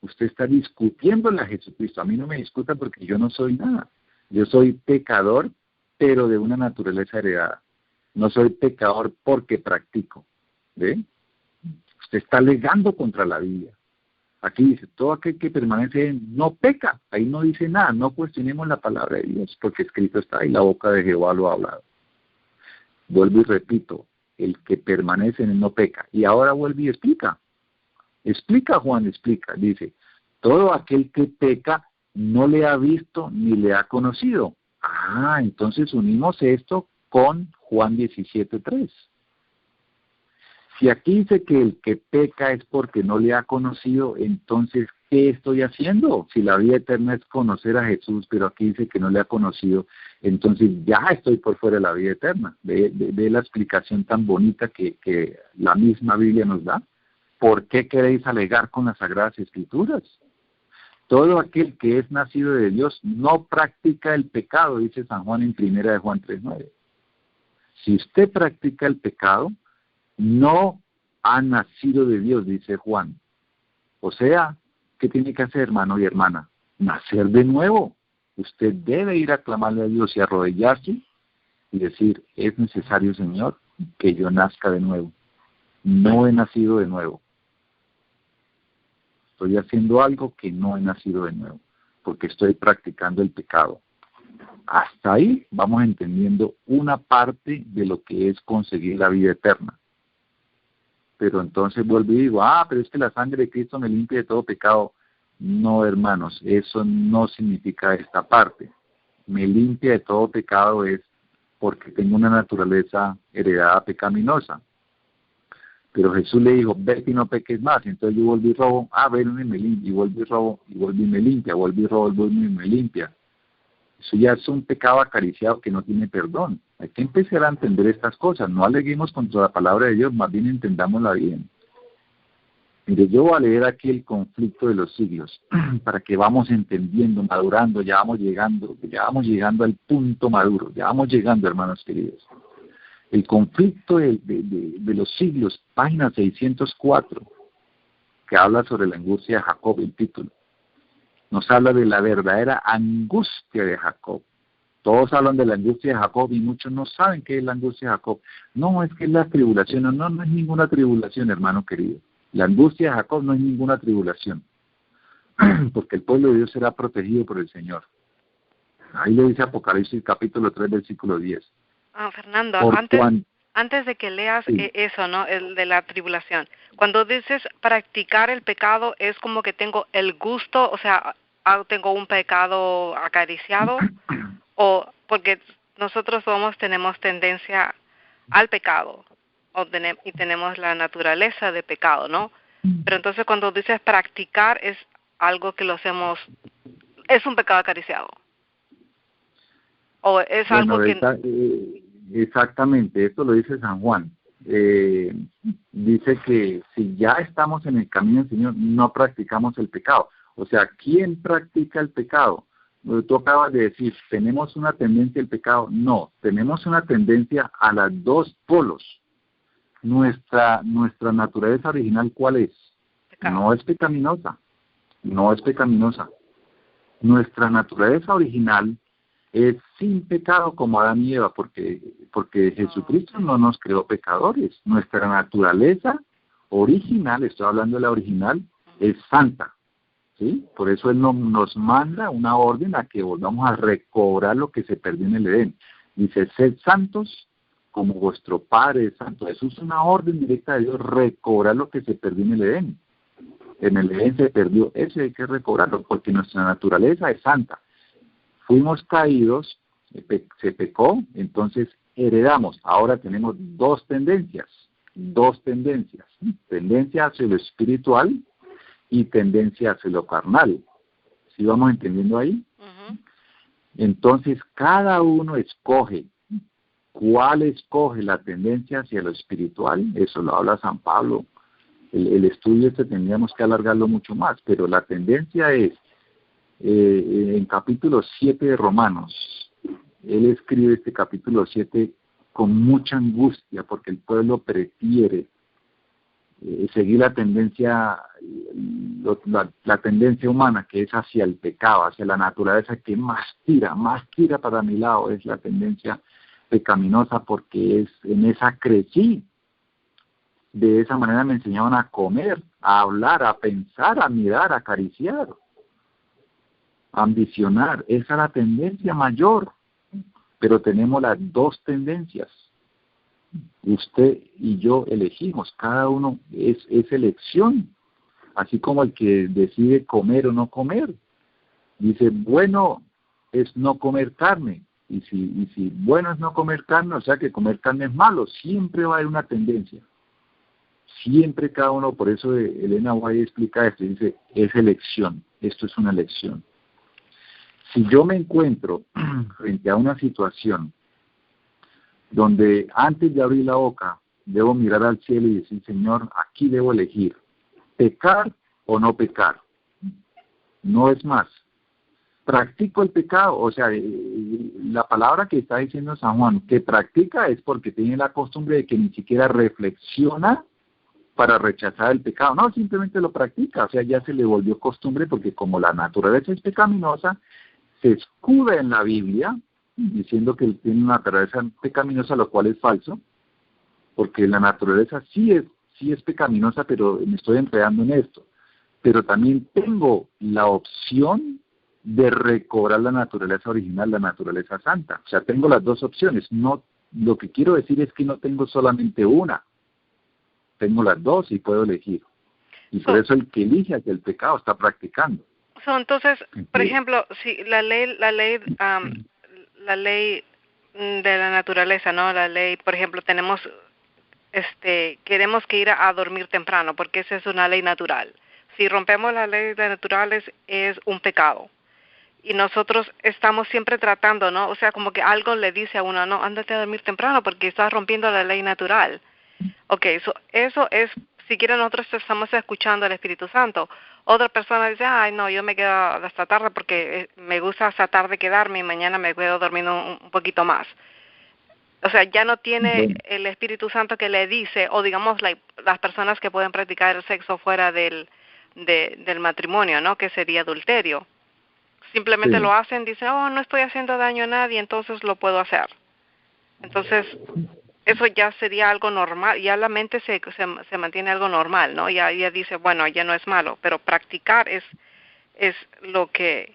Usted está discutiéndole a Jesucristo. A mí no me discuta porque yo no soy nada. Yo soy pecador, pero de una naturaleza heredada. No soy pecador porque practico. ¿Ve? Usted está alegando contra la Biblia. Aquí dice, todo aquel que permanece en no peca. Ahí no dice nada, no cuestionemos la palabra de Dios, porque escrito está ahí, la boca de Jehová lo ha hablado. Vuelvo y repito, el que permanece en él no peca. Y ahora vuelve y explica. Explica Juan, explica. Dice, todo aquel que peca no le ha visto ni le ha conocido. Ah, entonces unimos esto con Juan 17:3. Si aquí dice que el que peca es porque no le ha conocido, entonces, ¿qué estoy haciendo? Si la vida eterna es conocer a Jesús, pero aquí dice que no le ha conocido, entonces ya estoy por fuera de la vida eterna. Ve la explicación tan bonita que la misma Biblia nos da. ¿Por qué queréis alegar con las Sagradas Escrituras? Todo aquel que es nacido de Dios no practica el pecado, dice San Juan en 1 Juan 3:9. Si usted practica el pecado, no ha nacido de Dios, dice Juan. O sea, ¿qué tiene que hacer, hermano y hermana? Nacer de nuevo. Usted debe ir a clamarle a Dios y arrodillarse y decir, es necesario, Señor, que yo nazca de nuevo. No he nacido de nuevo. Estoy haciendo algo que no he nacido de nuevo, porque estoy practicando el pecado. Hasta ahí vamos entendiendo una parte de lo que es conseguir la vida eterna. Pero entonces vuelvo y digo, pero es que la sangre de Cristo me limpia de todo pecado. No, hermanos, eso no significa esta parte. Me limpia de todo pecado es porque tengo una naturaleza heredada pecaminosa. Pero Jesús le dijo, vete y no peques más. Entonces yo volví y robo, ven y me limpia, y volví y robo, y volví y me limpia, volví y robo, y volví y me limpia. Eso ya es un pecado acariciado que no tiene perdón. Hay que empezar a entender estas cosas. No aleguemos contra la palabra de Dios, más bien entendámosla bien. Mire, yo voy a leer aquí el conflicto de los siglos, para que vamos entendiendo, madurando, ya vamos llegando al punto maduro, ya vamos llegando, hermanos queridos. El conflicto de los siglos, página 604, que habla sobre la angustia de Jacob, el título. Nos habla de la verdadera angustia de Jacob. Todos hablan de la angustia de Jacob y muchos no saben qué es la angustia de Jacob. No, es que es la tribulación. No, no es ninguna tribulación, hermano querido. La angustia de Jacob no es ninguna tribulación, porque el pueblo de Dios será protegido por el Señor. Ahí lo dice Apocalipsis capítulo 3, versículo 10. Fernando, Por antes de que leas Sí. eso, ¿no? El de la tribulación. Cuando dices practicar el pecado, es como que tengo el gusto, o sea, tengo un pecado acariciado, o porque nosotros tenemos tendencia al pecado, y tenemos la naturaleza de pecado, ¿no? Pero entonces cuando dices practicar es algo que lo hacemos, es un pecado acariciado. O es Bueno, algo que... exactamente, esto lo dice San Juan. Dice que si ya estamos en el camino del Señor, no practicamos el pecado. O sea, ¿quién practica el pecado? Tú acabas de decir, ¿tenemos una tendencia al pecado? No, tenemos una tendencia a los dos polos. Nuestra naturaleza original, ¿cuál es? Pecado. No es pecaminosa, no es pecaminosa. Nuestra naturaleza original es sin pecado como Adán y Eva, porque Jesucristo no nos creó pecadores. Nuestra naturaleza original, estoy hablando de la original, es santa. ¿Sí? Por eso Él nos manda una orden a que volvamos a recobrar lo que se perdió en el Edén. Dice, sed santos como vuestro Padre es santo. Eso es una orden directa de Dios, recobrar lo que se perdió en el Edén. En el Edén se perdió, eso hay que recobrarlo, porque nuestra naturaleza es santa. Fuimos caídos, se pecó, entonces heredamos. Ahora tenemos dos tendencias. Tendencia hacia lo espiritual y tendencia hacia lo carnal. ¿Sí vamos entendiendo ahí? Uh-huh. Entonces, cada uno escoge. ¿Cuál escoge la tendencia hacia lo espiritual? Eso lo habla San Pablo. El estudio tendríamos que alargarlo mucho más, pero la tendencia es, en capítulo 7 de Romanos, él escribe este capítulo 7 con mucha angustia, porque el pueblo prefiere seguir la tendencia humana, que es hacia el pecado, hacia la naturaleza que más tira para mi lado, es la tendencia pecaminosa, porque es en esa crecí. De esa manera me enseñaban a comer, a hablar, a pensar, a mirar, a acariciar, a ambicionar. Esa es la tendencia mayor, pero tenemos las dos tendencias. Usted y yo elegimos, cada uno es elección, así como el que decide comer o no comer. Dice, bueno es no comer carne, y si bueno es no comer carne, o sea que comer carne es malo. Siempre va a haber una tendencia, siempre cada uno. Por eso Elena White explica esto, dice, es elección, esto es una elección. Si yo me encuentro frente a una situación donde antes de abrir la boca debo mirar al cielo y decir, Señor, aquí debo elegir, pecar o no pecar, no es más. Practico el pecado, o sea, la palabra que está diciendo San Juan, que practica, es porque tiene la costumbre de que ni siquiera reflexiona para rechazar el pecado, no, simplemente lo practica, o sea, ya se le volvió costumbre, porque como la naturaleza es pecaminosa, se escuda en la Biblia, diciendo que él tiene una naturaleza pecaminosa, lo cual es falso, porque la naturaleza sí es pecaminosa, pero me estoy enredando en esto. Pero también tengo la opción de recobrar la naturaleza original, la naturaleza santa. O sea, tengo las dos opciones. No, lo que quiero decir es que no tengo solamente una, tengo las dos y puedo elegir. Y por eso el que elige hacia el pecado está practicando. Entonces, por ejemplo, si la ley de la naturaleza, ¿no? La ley, por ejemplo, queremos que ir a dormir temprano, porque esa es una ley natural. Si rompemos la ley de naturales, es un pecado. Y nosotros estamos siempre tratando, ¿no? O sea, como que algo le dice a uno, no, ándate a dormir temprano porque estás rompiendo la ley natural. Okay, eso es, si quieren, nosotros estamos escuchando al Espíritu Santo. Otra persona dice, ay, no, yo me quedo hasta tarde porque me gusta hasta tarde quedarme y mañana me quedo durmiendo un poquito más. O sea, ya no tiene Bueno, el Espíritu Santo que le dice, o digamos las personas que pueden practicar el sexo fuera del matrimonio, ¿no? Que sería adulterio. Simplemente sí, lo hacen, dicen, oh, no estoy haciendo daño a nadie, entonces lo puedo hacer. Entonces, eso ya sería algo normal, ya la mente se mantiene algo normal, ¿no? Ya dice, bueno, ya no es malo, pero practicar es lo que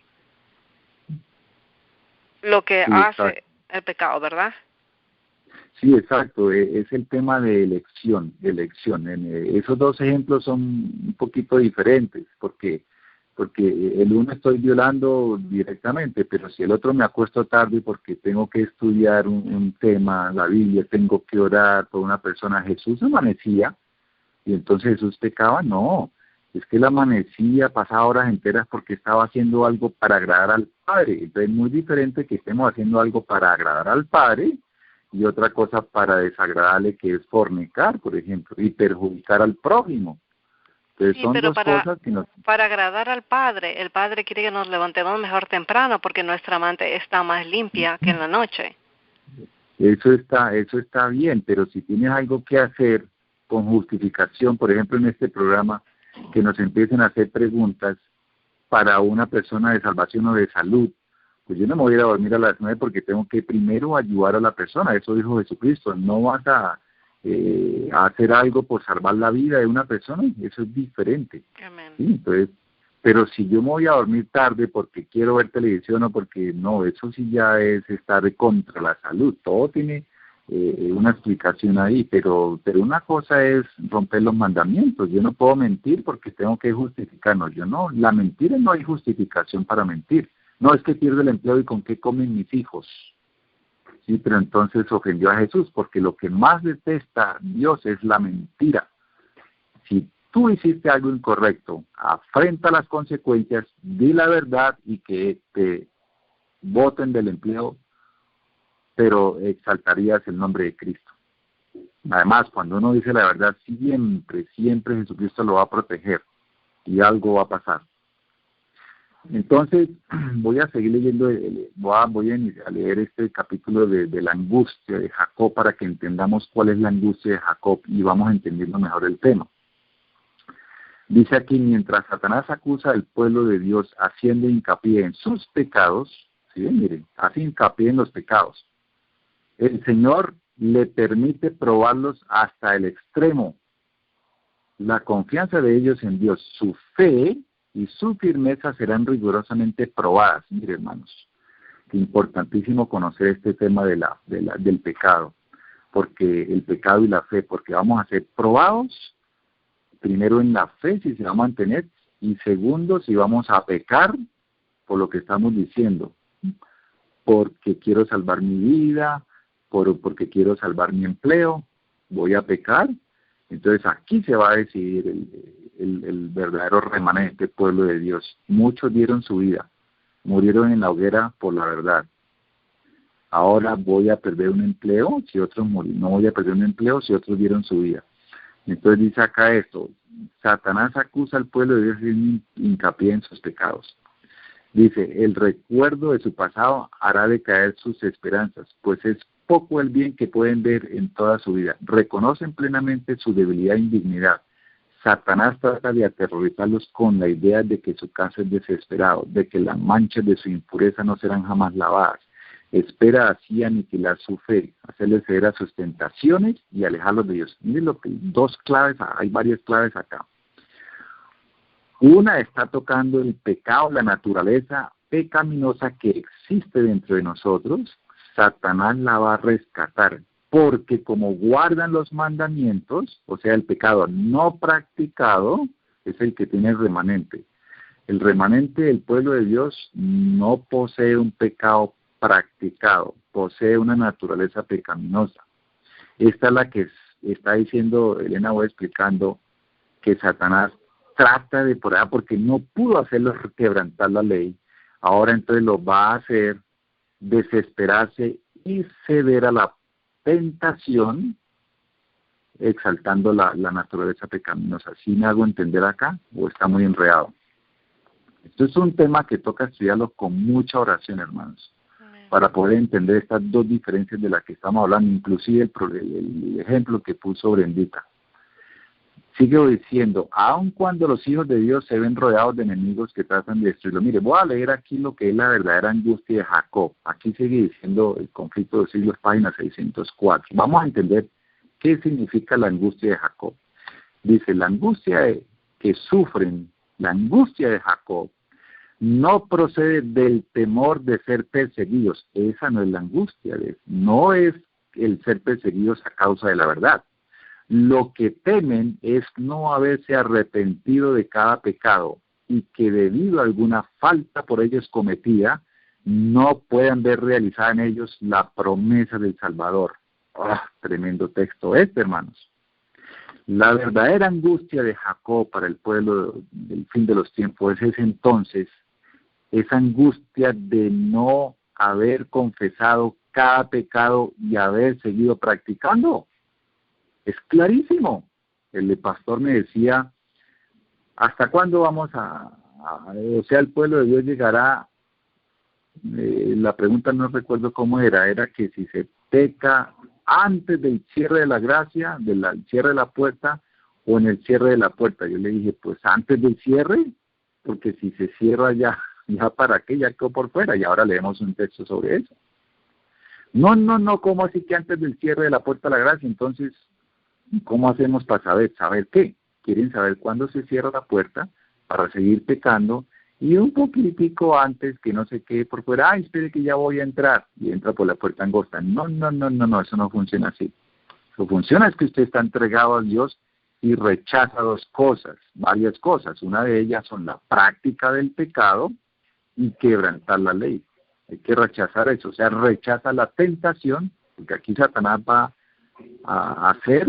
sí, exacto. hace el pecado, ¿verdad? Sí, exacto. Es el tema de elección, elección. Esos dos ejemplos son un poquito diferentes, porque el uno estoy violando directamente, pero si el otro me acuesto tarde porque tengo que estudiar un tema, la Biblia, tengo que orar por una persona, Jesús amanecía y entonces Jesús pecaba, no. Es que él amanecía, pasaba horas enteras porque estaba haciendo algo para agradar al Padre. Entonces es muy diferente que estemos haciendo algo para agradar al Padre y otra cosa para desagradarle, que es fornicar, por ejemplo, y perjudicar al prójimo. Entonces Sí, son pero dos cosas que nos... para agradar al Padre, el Padre quiere que nos levantemos mejor temprano porque nuestra mente está más limpia que en la noche. Eso está bien, pero si tienes algo que hacer con justificación, por ejemplo en este programa, que nos empiecen a hacer preguntas para una persona de salvación o de salud, pues yo no me voy a ir a dormir a las 9 porque tengo que primero ayudar a la persona. Eso dijo Jesucristo. No vas a hacer algo por salvar la vida de una persona. Eso es diferente. Amén. ¿Sí? Entonces, pero si yo me voy a dormir tarde porque quiero ver televisión o porque no, eso sí ya es estar contra la salud. Todo tiene una explicación ahí, pero una cosa es romper los mandamientos. Yo no puedo mentir porque tengo que justificarnos. Yo no, la mentira no hay justificación para mentir. No es que pierdo el empleo y con qué comen mis hijos. Sí, pero entonces ofendió a Jesús porque lo que más detesta Dios es la mentira. Si tú hiciste algo incorrecto, afrenta las consecuencias, di la verdad y que te boten del empleo, pero exaltarías el nombre de Cristo. Además, cuando uno dice la verdad, siempre Jesucristo lo va a proteger y algo va a pasar. Entonces, voy a seguir leyendo, voy a leer este capítulo de la angustia de Jacob para que entendamos cuál es la angustia de Jacob y vamos entendiendo mejor el tema. Dice aquí, mientras Satanás acusa al pueblo de Dios haciendo hincapié en sus pecados, ¿sí? Miren, hace hincapié en los pecados, el Señor le permite probarlos hasta el extremo. La confianza de ellos en Dios, su fe y su firmeza serán rigurosamente probadas. Mire, hermanos, que importantísimo conocer este tema del pecado, porque el pecado y la fe, porque vamos a ser probados, primero en la fe, si se va a mantener, y segundo, si vamos a pecar por lo que estamos diciendo, porque quiero salvar mi vida, porque quiero salvar mi empleo, voy a pecar. Entonces aquí se va a decidir el verdadero remanente pueblo de Dios. Muchos dieron su vida, murieron en la hoguera por la verdad. Ahora voy a perder un empleo si otros murieron. No voy a perder un empleo si otros dieron su vida. Entonces dice acá esto, Satanás acusa al pueblo de Dios y hincapié en sus pecados. Dice, el recuerdo de su pasado hará decaer sus esperanzas, pues es poco el bien que pueden ver en toda su vida. Reconocen plenamente su debilidad e indignidad. Satanás trata de aterrorizarlos con la idea de que su caso es desesperado, de que las manchas de su impureza no serán jamás lavadas. Espera así aniquilar su fe, hacerles ceder a sus tentaciones y alejarlos de Dios. Miren lo que dos claves, hay varias claves acá. Una está tocando el pecado, la naturaleza pecaminosa que existe dentro de nosotros. Satanás la va a rescatar, porque como guardan los mandamientos, o sea, el pecado no practicado es el que tiene el remanente. El remanente del pueblo de Dios no posee un pecado practicado, posee una naturaleza pecaminosa. Esta es la que está diciendo Elena, voy explicando que Satanás trata de por allá porque no pudo hacerlo quebrantar la ley. Ahora entonces lo va a hacer desesperarse y ceder a la tentación, exaltando la naturaleza pecaminosa. ¿Sí me hago entender acá o está muy enredado? Esto es un tema que toca estudiarlo con mucha oración, hermanos. para poder entender estas dos diferencias de las que estamos hablando, inclusive el ejemplo que puso Brendita. Sigue diciendo, aun cuando los hijos de Dios se ven rodeados de enemigos que tratan de destruirlo. Mire, voy a leer aquí lo que es la verdadera angustia de Jacob. Aquí sigue diciendo el conflicto de los siglos, página 604. Vamos a entender qué significa la angustia de Jacob. Dice, la angustia que sufren, la angustia de Jacob, no procede del temor de ser perseguidos. Esa no es la angustia, no es el ser perseguidos a causa de la verdad. Lo que temen es no haberse arrepentido de cada pecado y que debido a alguna falta por ellos cometida, no puedan ver realizada en ellos la promesa del Salvador. Tremendo texto hermanos. La verdadera angustia de Jacob para el pueblo del fin de los tiempos es entonces esa angustia de no haber confesado cada pecado y haber seguido practicando. Es clarísimo. El pastor me decía, ¿hasta cuándo vamos o sea, el pueblo de Dios llegará? La pregunta no recuerdo cómo era que si se peca antes del cierre de la gracia, del cierre de la puerta, o en el cierre de la puerta. Yo le dije, pues antes del cierre, porque si se cierra ya para qué, ya quedó por fuera, y ahora leemos un texto sobre eso. No, ¿cómo así que antes del cierre de la puerta de la gracia? Entonces, ¿cómo hacemos para saber qué? Quieren saber cuándo se cierra la puerta para seguir pecando, y un poquitico antes que no sé qué por fuera, espere que ya voy a entrar, y entra por la puerta angosta. No, eso no funciona así. Lo que funciona es que usted está entregado a Dios y rechaza varias cosas. Una de ellas son la práctica del pecado y quebrantar la ley. Hay que rechazar eso, o sea, rechaza la tentación, porque aquí Satanás va a hacer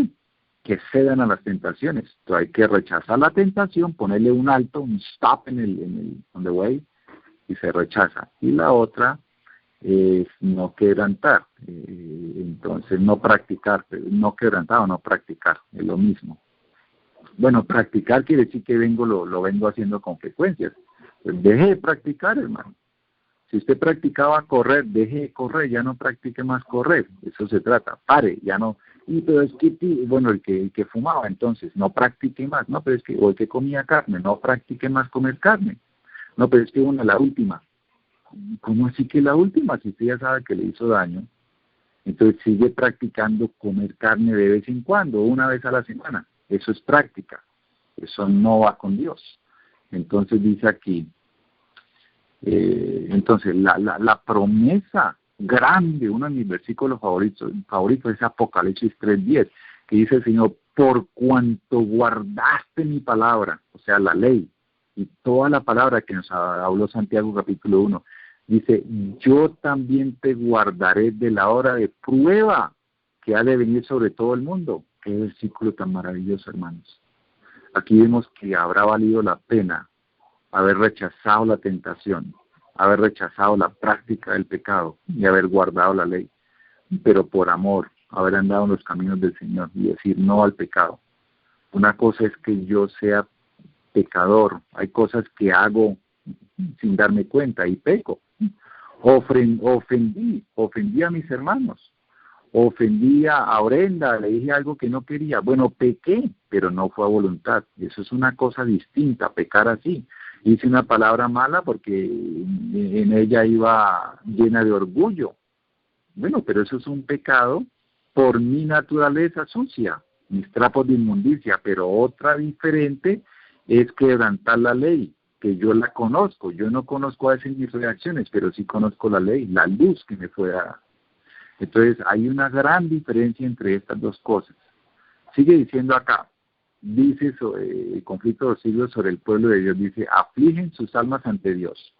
que cedan a las tentaciones. Entonces hay que rechazar la tentación, ponerle un alto, un stop en el on the way, y se rechaza. Y la otra es no quebrantar, entonces no practicar, no quebrantar o no practicar, es lo mismo. Bueno, practicar quiere decir que lo vengo haciendo con frecuencias. Pues deje de practicar, hermano. Si usted practicaba correr, deje de correr, ya no practique más correr, eso se trata, pare, ya no. Y pero es que, bueno, el que fumaba, entonces, no practique más, no, pero es que, o el que comía carne, no practique más comer carne, no, pero es que la última. ¿Cómo así que la última? Si usted ya sabe que le hizo daño, entonces sigue practicando comer carne de vez en cuando, una vez a la semana, eso es práctica, eso no va con Dios. Entonces dice aquí, entonces la promesa grande, uno de mis versículos favoritos es Apocalipsis 3:10, que dice el Señor, por cuanto guardaste mi palabra, o sea, la ley, y toda la palabra que nos habló Santiago capítulo 1, dice, yo también te guardaré de la hora de prueba que ha de venir sobre todo el mundo. Qué versículo tan maravilloso, hermanos. Aquí vemos que habrá valido la pena haber rechazado la tentación, haber rechazado la práctica del pecado y haber guardado la ley, pero por amor, haber andado en los caminos del Señor y decir no al pecado. Una cosa es que yo sea pecador, hay cosas que hago sin darme cuenta y peco. Ofendí a mis hermanos, ofendí a Brenda, le dije algo que no quería. Bueno, pequé, pero no fue a voluntad. Eso es una cosa distinta, pecar así. Hice una palabra mala porque en ella iba llena de orgullo. Bueno, pero eso es un pecado por mi naturaleza sucia, mis trapos de inmundicia, pero otra diferente es quebrantar la ley, que yo la conozco. Yo no conozco a veces mis reacciones, pero sí conozco la ley, la luz que me fue dada. Entonces hay una gran diferencia entre estas dos cosas. Sigue diciendo acá, dice sobre el conflicto de los siglos sobre el pueblo de Dios, dice, afligen sus almas ante Dios,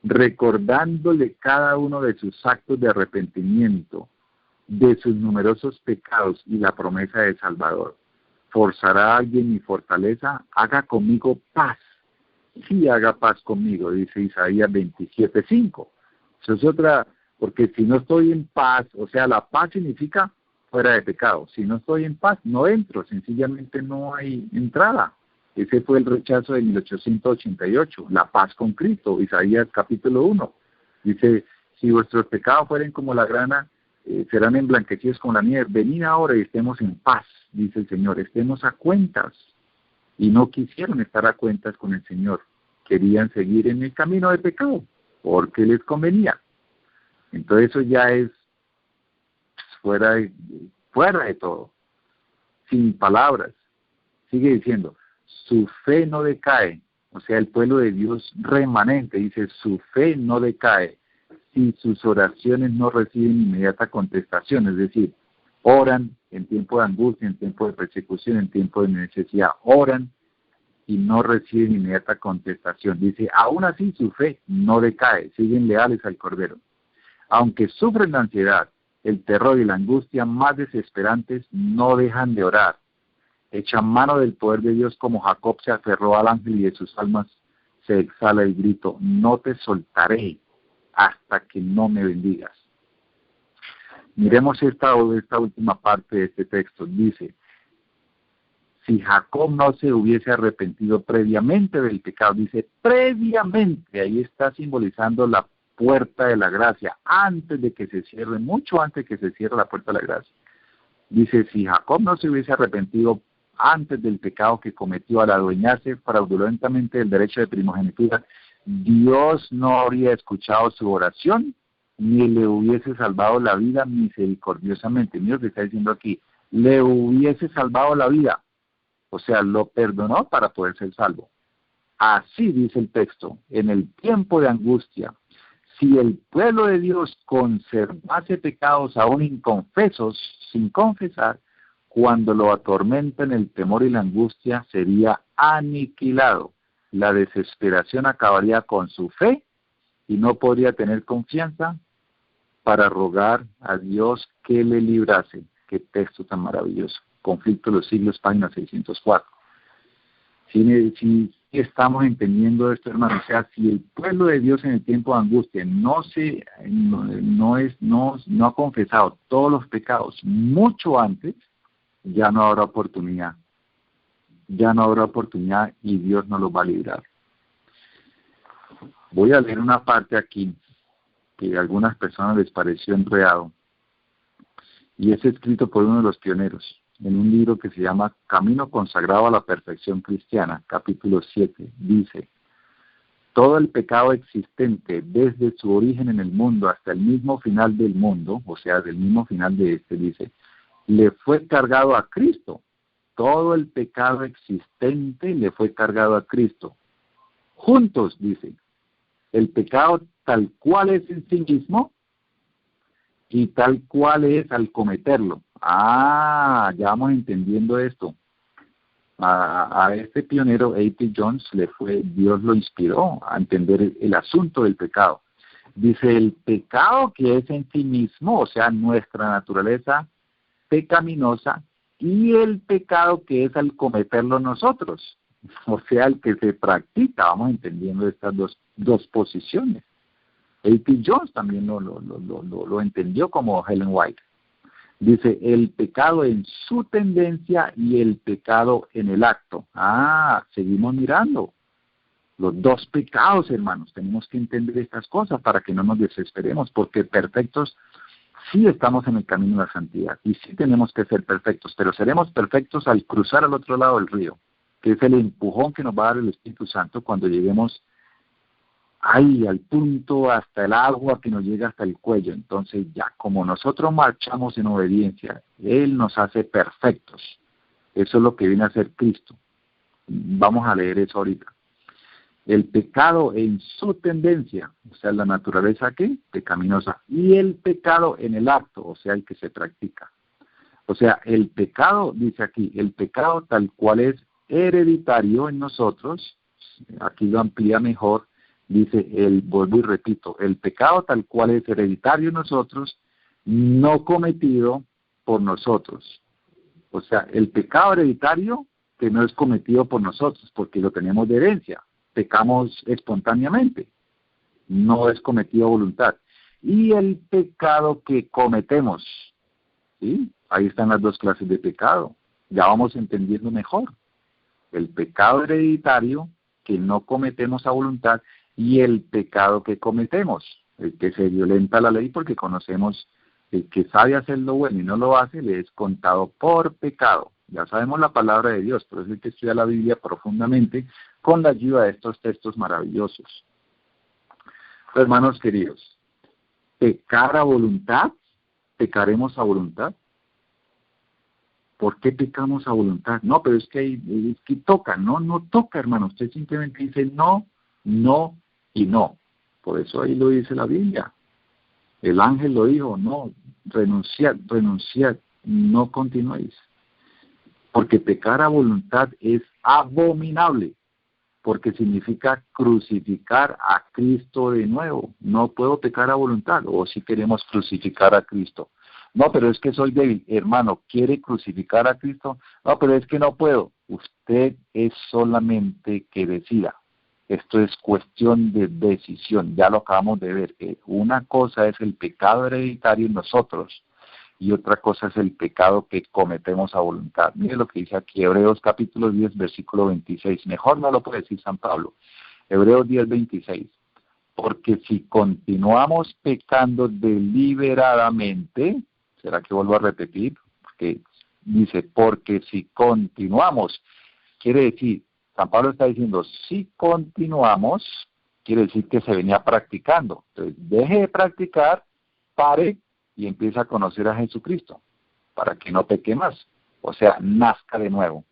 recordándole cada uno de sus actos de arrepentimiento, de sus numerosos pecados y la promesa de Salvador. ¿Forzará a alguien mi fortaleza? Haga conmigo paz. Sí, haga paz conmigo, dice Isaías 27:5. Eso es otra, porque si no estoy en paz, o sea, la paz significa fuera de pecado. Si no estoy en paz, no entro, sencillamente no hay entrada. Ese fue el rechazo de 1888, la paz con Cristo, Isaías capítulo 1. Dice, si vuestros pecados fueren como la grana, serán emblanquecidos como la nieve. Venid ahora y estemos en paz, dice el Señor, estemos a cuentas. Y no quisieron estar a cuentas con el Señor. Querían seguir en el camino de pecado, porque les convenía. Entonces eso ya es fuera de todo, sin palabras. Sigue diciendo, su fe no decae, o sea, el pueblo de Dios remanente, dice, su fe no decae, si sus oraciones no reciben inmediata contestación, es decir, oran en tiempo de angustia, en tiempo de persecución, en tiempo de necesidad, oran y no reciben inmediata contestación. Dice, aún así su fe no decae, siguen leales al Cordero. Aunque sufren la ansiedad, el terror y la angustia más desesperantes, no dejan de orar. Echan mano del poder de Dios como Jacob se aferró al ángel y de sus almas se exhala el grito, no te soltaré hasta que no me bendigas. Miremos esta última parte de este texto. Dice, si Jacob no se hubiese arrepentido previamente del pecado, dice previamente, ahí está simbolizando la puerta de la gracia, antes de que se cierre, mucho antes de que se cierre la puerta de la gracia. Dice, si Jacob no se hubiese arrepentido antes del pecado que cometió al adueñarse fraudulentamente del derecho de primogenitura, Dios no habría escuchado su oración, ni le hubiese salvado la vida misericordiosamente. Mira lo que está diciendo aquí, le hubiese salvado la vida, o sea, lo perdonó para poder ser salvo. Así dice el texto, en el tiempo de angustia, si el pueblo de Dios conservase pecados aún inconfesos, sin confesar, cuando lo atormenten el temor y la angustia, sería aniquilado. La desesperación acabaría con su fe y no podría tener confianza para rogar a Dios que le librase. Qué texto tan maravilloso. Conflicto de los siglos, página 604. Si estamos entendiendo esto, hermano, o sea, si el pueblo de Dios en el tiempo de angustia no ha confesado todos los pecados mucho antes, ya no habrá oportunidad. Ya no habrá oportunidad y Dios no los va a librar. Voy a leer una parte aquí que a algunas personas les pareció enredado y es escrito por uno de los pioneros en un libro que se llama Camino consagrado a la perfección cristiana, capítulo 7. Dice, todo el pecado existente desde su origen en el mundo hasta el mismo final del mundo, o sea, del mismo final de este, dice, le fue cargado a Cristo. Todo el pecado existente le fue cargado a Cristo. Juntos, dice, el pecado tal cual es en sí mismo y tal cual es al cometerlo. Ya vamos entendiendo esto. A este pionero, A.T. Jones, Dios lo inspiró a entender el asunto del pecado. Dice, el pecado que es en sí mismo, o sea, nuestra naturaleza pecaminosa, y el pecado que es al cometerlo nosotros, o sea, el que se practica. Vamos entendiendo estas dos posiciones. A.T. Jones también lo entendió como Ellen White. Dice, el pecado en su tendencia y el pecado en el acto. Seguimos mirando. Los dos pecados, hermanos. Tenemos que entender estas cosas para que no nos desesperemos, porque perfectos sí estamos en el camino de la santidad y sí tenemos que ser perfectos, pero seremos perfectos al cruzar al otro lado del río, que es el empujón que nos va a dar el Espíritu Santo cuando lleguemos ahí al punto, hasta el agua que nos llega hasta el cuello. Entonces ya como nosotros marchamos en obediencia, Él nos hace perfectos. Eso es lo que viene a hacer Cristo. Vamos a leer eso ahorita. El pecado en su tendencia, o sea, la naturaleza ¿qué? Pecaminosa, y el pecado en el acto, o sea, el que se practica. O sea, el pecado, dice aquí, el pecado tal cual es hereditario en nosotros, aquí lo amplía mejor, dice, vuelvo y repito, el pecado tal cual es hereditario en nosotros, no cometido por nosotros. O sea, el pecado hereditario que no es cometido por nosotros, porque lo tenemos de herencia. Pecamos espontáneamente, no es cometido a voluntad. Y el pecado que cometemos, ¿sí? Ahí están las dos clases de pecado. Ya vamos entendiendo mejor. El pecado hereditario que no cometemos a voluntad y el pecado que cometemos. El que se violenta la ley, porque conocemos el que sabe hacer lo bueno y no lo hace, le es contado por pecado. Ya sabemos la palabra de Dios, pero es el que estudia la Biblia profundamente con la ayuda de estos textos maravillosos. Hermanos queridos, pecar a voluntad, pecaremos a voluntad. ¿Por qué pecamos a voluntad? No, pero es que toca. No toca, hermano. Usted simplemente dice no, no y no. Por eso ahí lo dice la Biblia. El ángel lo dijo, no, renunciad, no continuéis. Porque pecar a voluntad es abominable, porque significa crucificar a Cristo de nuevo. No puedo pecar a voluntad, o si queremos crucificar a Cristo. No, pero es que soy débil. Hermano, ¿quiere crucificar a Cristo? No, pero es que no puedo. Usted es solamente que decida. Esto es cuestión de decisión. Ya lo acabamos de ver, que una cosa es el pecado hereditario en nosotros y otra cosa es el pecado que cometemos a voluntad. Mire lo que dice aquí, Hebreos capítulo 10, versículo 26. Mejor no lo puede decir San Pablo. Hebreos 10, 26. Porque si continuamos pecando deliberadamente, ¿será que vuelvo a repetir? Porque dice, porque si continuamos, quiere decir, San Pablo está diciendo, si continuamos, quiere decir que se venía practicando. Entonces, deje de practicar, pare y empiece a conocer a Jesucristo, para que no peque más. O sea, nazca de nuevo.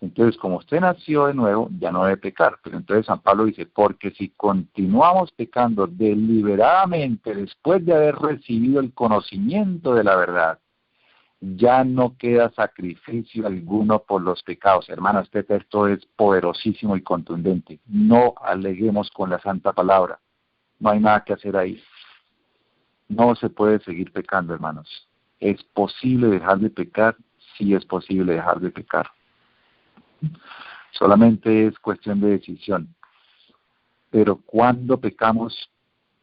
Entonces, como usted nació de nuevo, ya no debe pecar. Pero entonces San Pablo dice, porque si continuamos pecando deliberadamente después de haber recibido el conocimiento de la verdad, ya no queda sacrificio alguno por los pecados. Hermano, este texto es poderosísimo y contundente. No aleguemos con la santa palabra. No hay nada que hacer ahí. No se puede seguir pecando, hermanos. ¿Es posible dejar de pecar? Sí es posible dejar de pecar. Solamente es cuestión de decisión. Pero ¿cuándo pecamos?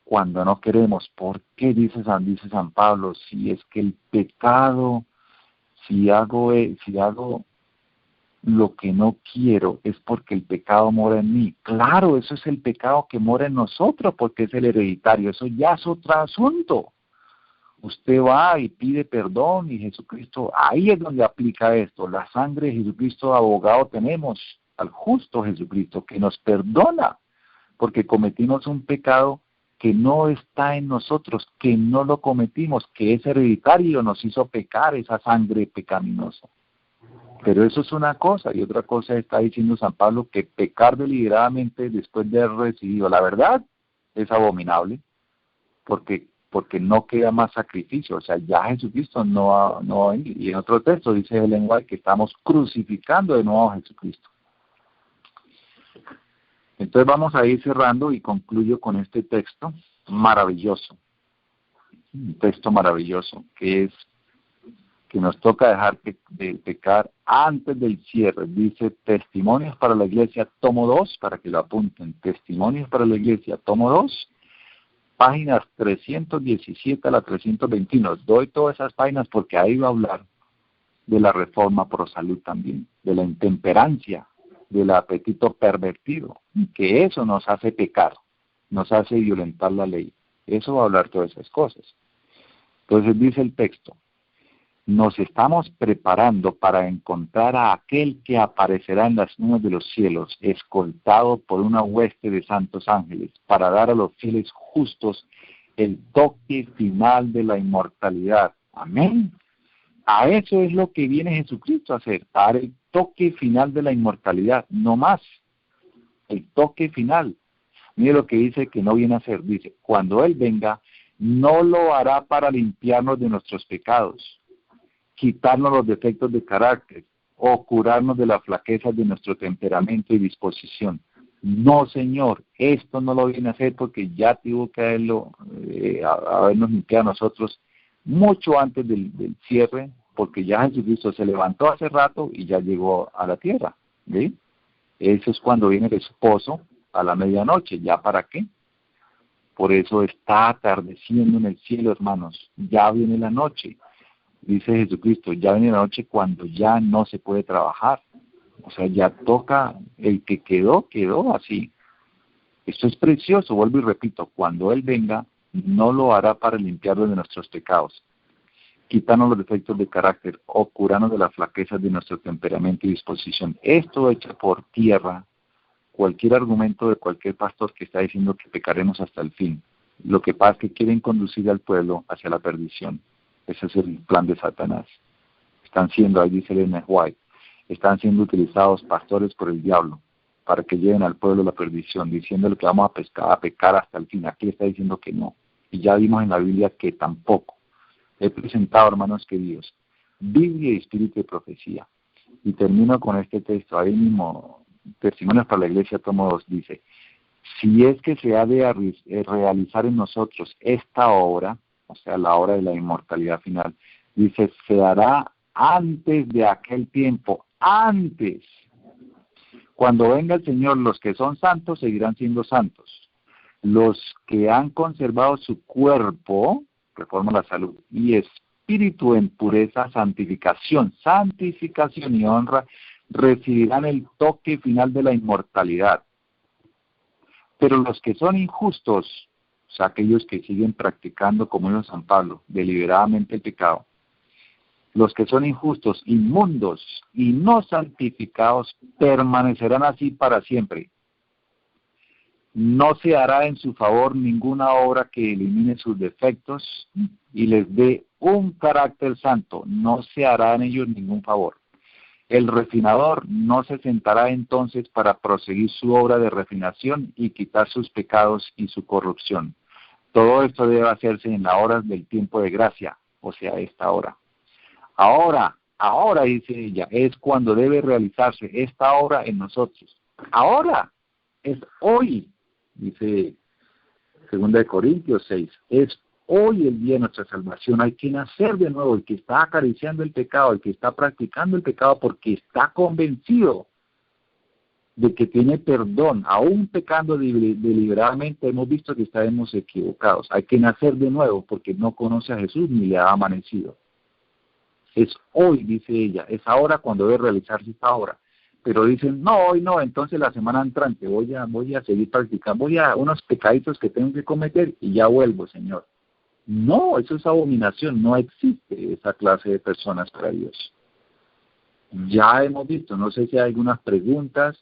Cuando no queremos. ¿Por qué dice San Pablo? Si es que el pecado, si hago lo que no quiero, es porque el pecado mora en mí. Claro, eso es el pecado que mora en nosotros, porque es el hereditario. Eso ya es otro asunto. Usted va y pide perdón y Jesucristo, ahí es donde aplica esto. La sangre de Jesucristo, abogado tenemos, al justo Jesucristo, que nos perdona, porque cometimos un pecado que no está en nosotros, que no lo cometimos, que es hereditario, nos hizo pecar esa sangre pecaminosa. Pero eso es una cosa, y otra cosa está diciendo San Pablo, que pecar deliberadamente después de haber recibido la verdad es abominable, porque no queda más sacrificio. O sea, ya Jesucristo no va a venir. Y en otro texto dice Ellen White que estamos crucificando de nuevo a Jesucristo. Entonces vamos a ir cerrando y concluyo con este texto maravilloso. Un texto maravilloso que nos toca dejar de pecar antes del cierre. Dice Testimonios para la Iglesia, tomo 2, para que lo apunten. Testimonios para la Iglesia, tomo 2. Páginas 317 a la 321. Doy todas esas páginas porque ahí va a hablar de la reforma pro salud también, de la intemperancia, del apetito pervertido, que eso nos hace pecar, nos hace violentar la ley. Eso va a hablar todas esas cosas. Entonces dice el texto, nos estamos preparando para encontrar a aquel que aparecerá en las nubes de los cielos, escoltado por una hueste de santos ángeles, para dar a los fieles justos el toque final de la inmortalidad. Amén. A eso es lo que viene Jesucristo a hacer, a dar el toque final de la inmortalidad, no más. El toque final. Mire lo que dice que no viene a hacer. Dice, cuando Él venga, no lo hará para limpiarnos de nuestros pecados, quitarnos los defectos de carácter o curarnos de las flaquezas de nuestro temperamento y disposición. No, Señor, esto no lo viene a hacer porque ya tuvo que habernos limpiado a nosotros mucho antes del cierre, porque ya Jesucristo se levantó hace rato y ya llegó a la tierra. ¿Sí? Eso es cuando viene el esposo a la medianoche. ¿Ya para qué? Por eso está atardeciendo en el cielo, hermanos. Ya viene la noche. Dice Jesucristo, ya viene la noche cuando ya no se puede trabajar. O sea, ya toca, el que quedó así. Esto es precioso, vuelvo y repito, cuando Él venga, no lo hará para limpiarnos de nuestros pecados, quitarnos los defectos de carácter o curarnos de las flaquezas de nuestro temperamento y disposición. Esto echa por tierra cualquier argumento de cualquier pastor que está diciendo que pecaremos hasta el fin. Lo que pasa es que quieren conducir al pueblo hacia la perdición. Ese es el plan de Satanás. Están siendo, ahí dice Ellen White, están siendo utilizados pastores por el diablo para que lleven al pueblo a la perdición, diciéndole que vamos a pecar hasta el fin. Aquí está diciendo que no. Y ya vimos en la Biblia que tampoco. He presentado, hermanos queridos, Biblia y Espíritu de Profecía. Y termino con este texto, ahí mismo, Testimonios para la Iglesia, tomo 2, dice, si es que se ha de realizar en nosotros esta obra, o sea, la obra de la inmortalidad final, dice, se hará antes de aquel tiempo, antes. Cuando venga el Señor, los que son santos seguirán siendo santos. Los que han conservado su cuerpo, reforma la salud, y espíritu en pureza, santificación y honra, recibirán el toque final de la inmortalidad. Pero los que son injustos, o sea, aquellos que siguen practicando, como dijo San Pablo, deliberadamente el pecado, los que son injustos, inmundos y no santificados, permanecerán así para siempre. No se hará en su favor ninguna obra que elimine sus defectos y les dé un carácter santo. No se hará en ellos ningún favor. El refinador no se sentará entonces para proseguir su obra de refinación y quitar sus pecados y su corrupción. Todo esto debe hacerse en las horas del tiempo de gracia, o sea, esta hora. Ahora, dice ella, es cuando debe realizarse esta obra en nosotros. Ahora, es hoy, dice 2 Corintios 6, es hoy el día de nuestra salvación. Hay que nacer de nuevo, el que está acariciando el pecado, el que está practicando el pecado porque está convencido de que tiene perdón, aún pecando deliberadamente, hemos visto que estaremos equivocados. Hay que nacer de nuevo porque no conoce a Jesús ni le ha amanecido. Es hoy, dice ella, es ahora cuando debe realizarse esta obra. Pero dicen, no, hoy no, entonces la semana entrante voy a seguir practicando, voy a unos pecaditos que tengo que cometer y ya vuelvo, Señor. No, eso es abominación, no existe esa clase de personas para Dios. Ya hemos visto, no sé si hay algunas preguntas,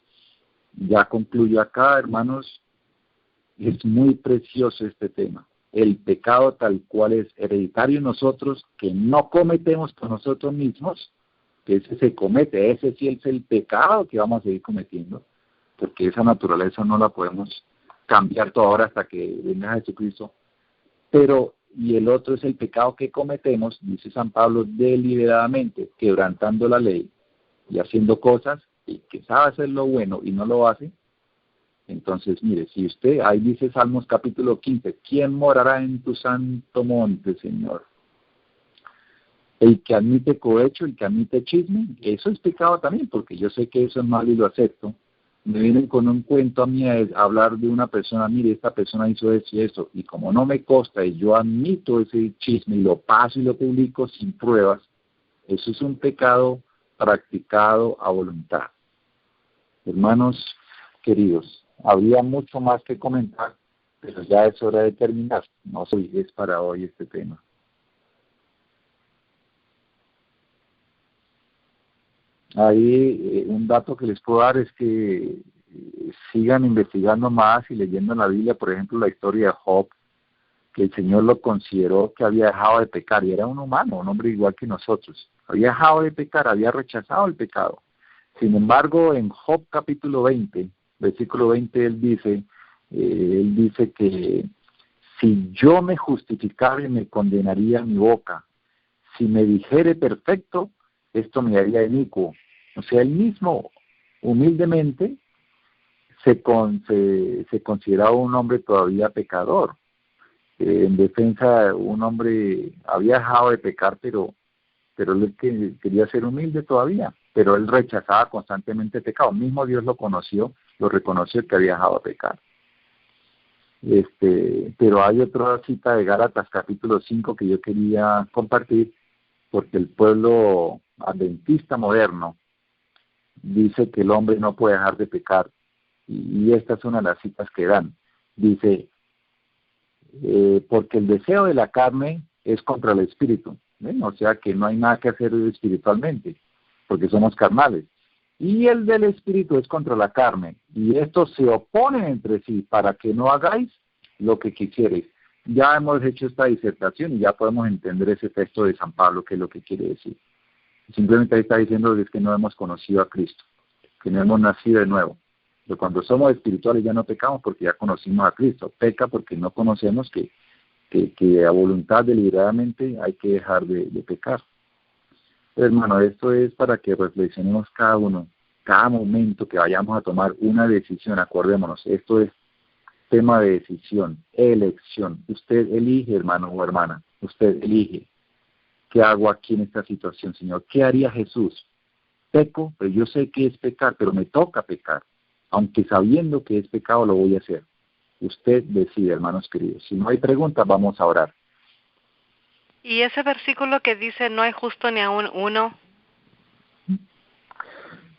ya concluyo acá, hermanos, es muy precioso este tema. El pecado tal cual es hereditario en nosotros, que no cometemos por nosotros mismos, que ese se comete, ese sí es el pecado que vamos a seguir cometiendo, porque esa naturaleza no la podemos cambiar toda hora hasta que venga Jesucristo. Pero, y el otro es el pecado que cometemos, dice San Pablo, deliberadamente, quebrantando la ley y haciendo cosas y que sabe hacer lo bueno y no lo hace. Entonces, mire, si usted, ahí dice Salmos capítulo 15, ¿quién morará en tu santo monte, Señor? El que admite cohecho, el que admite chisme, eso es pecado también, porque yo sé que eso es malo y lo acepto. Me vienen con un cuento a mí a hablar de una persona, mire, esta persona hizo eso y eso, y como no me consta y yo admito ese chisme y lo paso y lo publico sin pruebas, eso es un pecado practicado a voluntad. Hermanos queridos, habría mucho más que comentar, pero ya es hora de terminar. No sé si es para hoy este tema. Ahí un dato que les puedo dar es que sigan investigando más y leyendo en la Biblia, por ejemplo, la historia de Job, que el Señor lo consideró que había dejado de pecar, y era un humano, un hombre igual que nosotros. Había dejado de pecar, había rechazado el pecado. Sin embargo, en Job capítulo 20, versículo 20, él dice que si yo me justificare, me condenaría mi boca. Si me dijere perfecto, esto me haría inicuo. O sea, él mismo, humildemente, se consideraba un hombre todavía pecador. En defensa, un hombre había dejado de pecar, pero él quería ser humilde todavía. Pero él rechazaba constantemente el pecado. Mismo Dios lo conoció, lo reconoció que había dejado de pecar. Pero hay otra cita de Gálatas capítulo 5 que yo quería compartir, porque el pueblo adventista moderno dice que el hombre no puede dejar de pecar y esta es una de las citas que dan. Dice, porque el deseo de la carne es contra el espíritu, ¿ven? O sea que no hay nada que hacer espiritualmente, porque somos carnales. Y el del espíritu es contra la carne, y estos se oponen entre sí para que no hagáis lo que quisierais. Ya hemos hecho esta disertación y ya podemos entender ese texto de San Pablo, qué es lo que quiere decir. Simplemente ahí está diciendo es que no hemos conocido a Cristo, que no hemos nacido de nuevo. Pero cuando somos espirituales ya no pecamos porque ya conocimos a Cristo. Peca porque no conocemos que a voluntad deliberadamente hay que dejar de pecar. Hermano, esto es para que reflexionemos cada uno, cada momento que vayamos a tomar una decisión. Acordémonos, esto es tema de decisión, elección. Usted elige, hermano o hermana, usted elige. ¿Qué hago aquí en esta situación, Señor? ¿Qué haría Jesús? Peco, pero yo sé que es pecar, pero me toca pecar. Aunque sabiendo que es pecado, lo voy a hacer. Usted decide, hermanos queridos. Si no hay preguntas, vamos a orar. Y ese versículo que dice, no hay justo ni aún uno.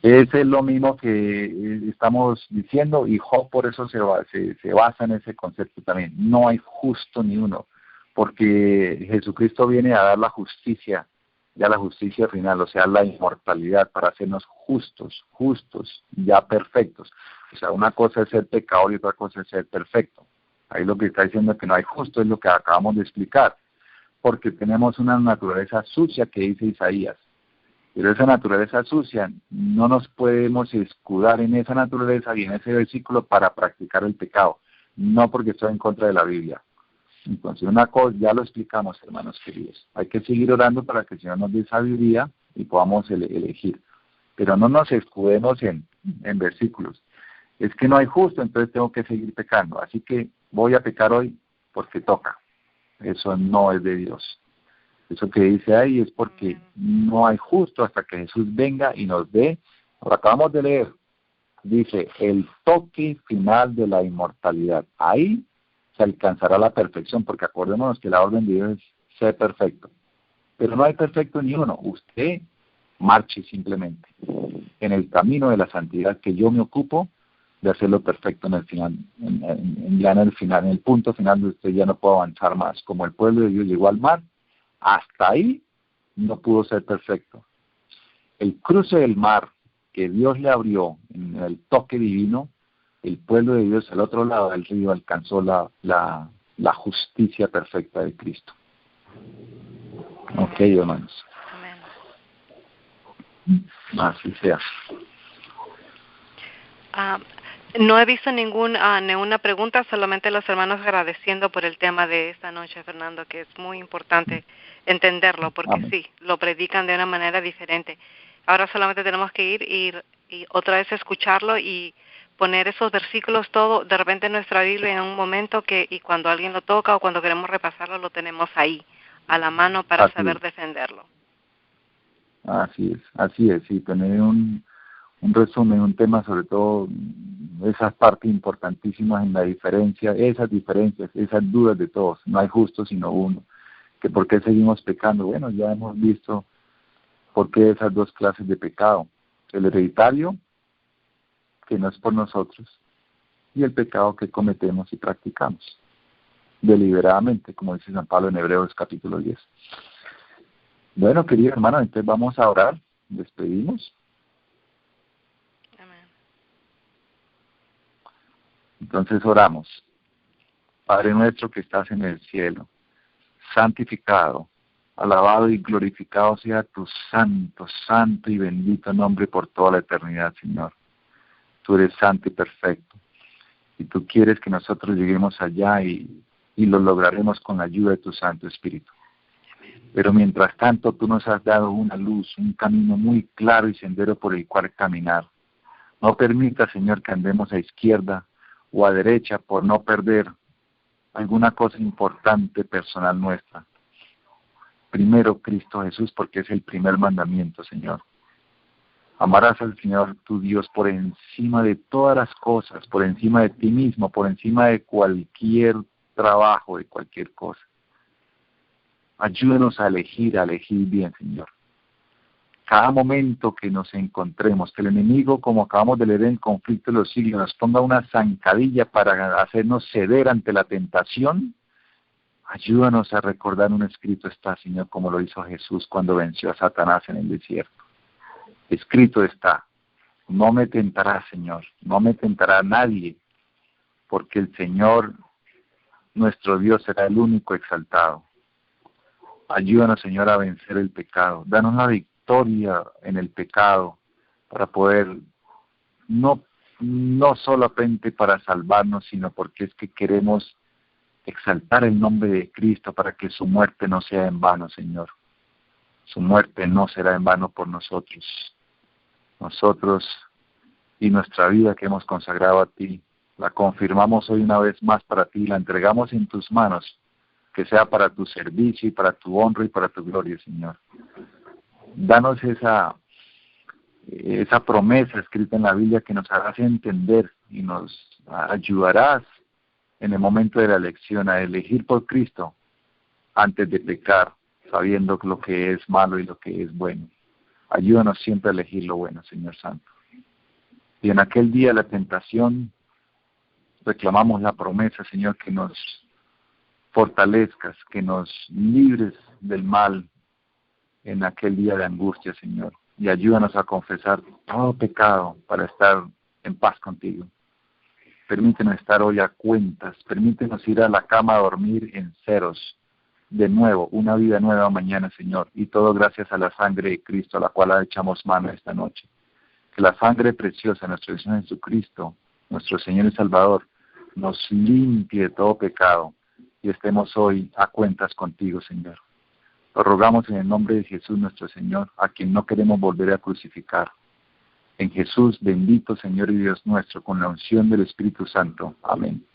Ese es lo mismo que estamos diciendo, y Job por eso se basa en ese concepto también. No hay justo ni uno, porque Jesucristo viene a dar la justicia, ya la justicia final, o sea, la inmortalidad, para hacernos justos, ya perfectos. O sea, una cosa es ser pecador y otra cosa es ser perfecto. Ahí lo que está diciendo es que no hay justo, es lo que acabamos de explicar, porque tenemos una naturaleza sucia que dice Isaías. Pero esa naturaleza sucia, no nos podemos escudar en esa naturaleza y en ese versículo para practicar el pecado, no porque estoy en contra de la Biblia. Entonces, una cosa, ya lo explicamos, hermanos queridos, hay que seguir orando para que el Señor nos dé sabiduría y podamos elegir. Pero no nos escudemos en versículos. Es que no hay justo, entonces tengo que seguir pecando. Así que voy a pecar hoy porque toca. Eso no es de Dios. Eso que dice ahí es porque no hay justo hasta que Jesús venga y nos dé. Ahora acabamos de leer, dice, el toque final de la inmortalidad. Ahí se alcanzará la perfección, porque acordémonos que la orden de Dios es ser perfecto. Pero no hay perfecto ni uno. Usted marche simplemente en el camino de la santidad que yo me ocupo de hacerlo perfecto en el final, en el punto final donde usted ya no puede avanzar más. Como el pueblo de Dios llegó al mar, hasta ahí no pudo ser perfecto. El cruce del mar que Dios le abrió en el toque divino, el pueblo de Dios al otro lado del río alcanzó la justicia perfecta de Cristo. Ok, hermanos. Amén. Así sea. No he visto ninguna pregunta, solamente los hermanos agradeciendo por el tema de esta noche, Fernando, que es muy importante entenderlo, porque Amén. sí, lo predican de una manera diferente. Ahora solamente tenemos que ir y otra vez escucharlo y poner esos versículos todo de repente en nuestra Biblia en un momento y cuando alguien lo toca o cuando queremos repasarlo lo tenemos ahí, a la mano para saber defenderlo. Así es, sí, tener un resumen, un tema sobre todo, esas partes importantísimas en la diferencia, esas diferencias, esas dudas de todos, no hay justo sino uno, que por qué seguimos pecando. Bueno, ya hemos visto por qué esas dos clases de pecado, el hereditario, que no es por nosotros, y el pecado que cometemos y practicamos deliberadamente, como dice San Pablo en Hebreos capítulo 10. Bueno, querido hermano, entonces vamos a orar, despedimos. Amén. Entonces oramos. Padre nuestro que estás en el cielo, santificado, alabado y glorificado sea tu santo, santo y bendito nombre por toda la eternidad, Señor. Tú eres santo y perfecto, y tú quieres que nosotros lleguemos allá y lo lograremos con la ayuda de tu Santo Espíritu. Pero mientras tanto tú nos has dado una luz, un camino muy claro y sendero por el cual caminar. No permita, Señor, que andemos a izquierda o a derecha por no perder alguna cosa importante personal nuestra. Primero Cristo Jesús, porque es el primer mandamiento, Señor. Amarás al Señor tu Dios por encima de todas las cosas, por encima de ti mismo, por encima de cualquier trabajo, de cualquier cosa. Ayúdenos a elegir bien, Señor. cada momento que nos encontremos, que el enemigo, como acabamos de leer en el conflicto de los siglos, nos ponga una zancadilla para hacernos ceder ante la tentación, ayúdanos a recordar un escrito está, Señor, como lo hizo Jesús cuando venció a Satanás en el desierto. Escrito está, no me tentará, Señor, no me tentará nadie, porque el Señor, nuestro Dios, será el único exaltado. Ayúdanos, Señor, a vencer el pecado. Danos la victoria en el pecado para poder, no solamente para salvarnos, sino porque es que queremos exaltar el nombre de Cristo para que su muerte no sea en vano, Señor. Su muerte no será en vano por nosotros. Nosotros y nuestra vida que hemos consagrado a ti, la confirmamos hoy una vez más para ti, la entregamos en tus manos, que sea para tu servicio y para tu honra y para tu gloria, Señor. Danos esa promesa escrita en la Biblia que nos harás entender y nos ayudarás en el momento de la elección a elegir por Cristo antes de pecar, sabiendo lo que es malo y lo que es bueno. Ayúdanos siempre a elegir lo bueno, Señor Santo. Y en aquel día de la tentación reclamamos la promesa, Señor, que nos fortalezcas, que nos libres del mal en aquel día de angustia, Señor. Y ayúdanos a confesar todo pecado para estar en paz contigo. Permítenos estar hoy a cuentas, permítenos ir a la cama a dormir en ceros, de nuevo, una vida nueva mañana, Señor, y todo gracias a la sangre de Cristo, a la cual echamos mano esta noche. Que la sangre preciosa de nuestro Señor Jesucristo, nuestro Señor y Salvador, nos limpie de todo pecado y estemos hoy a cuentas contigo, Señor. Lo rogamos en el nombre de Jesús nuestro Señor, a quien no queremos volver a crucificar. En Jesús, bendito Señor y Dios nuestro, con la unción del Espíritu Santo. Amén.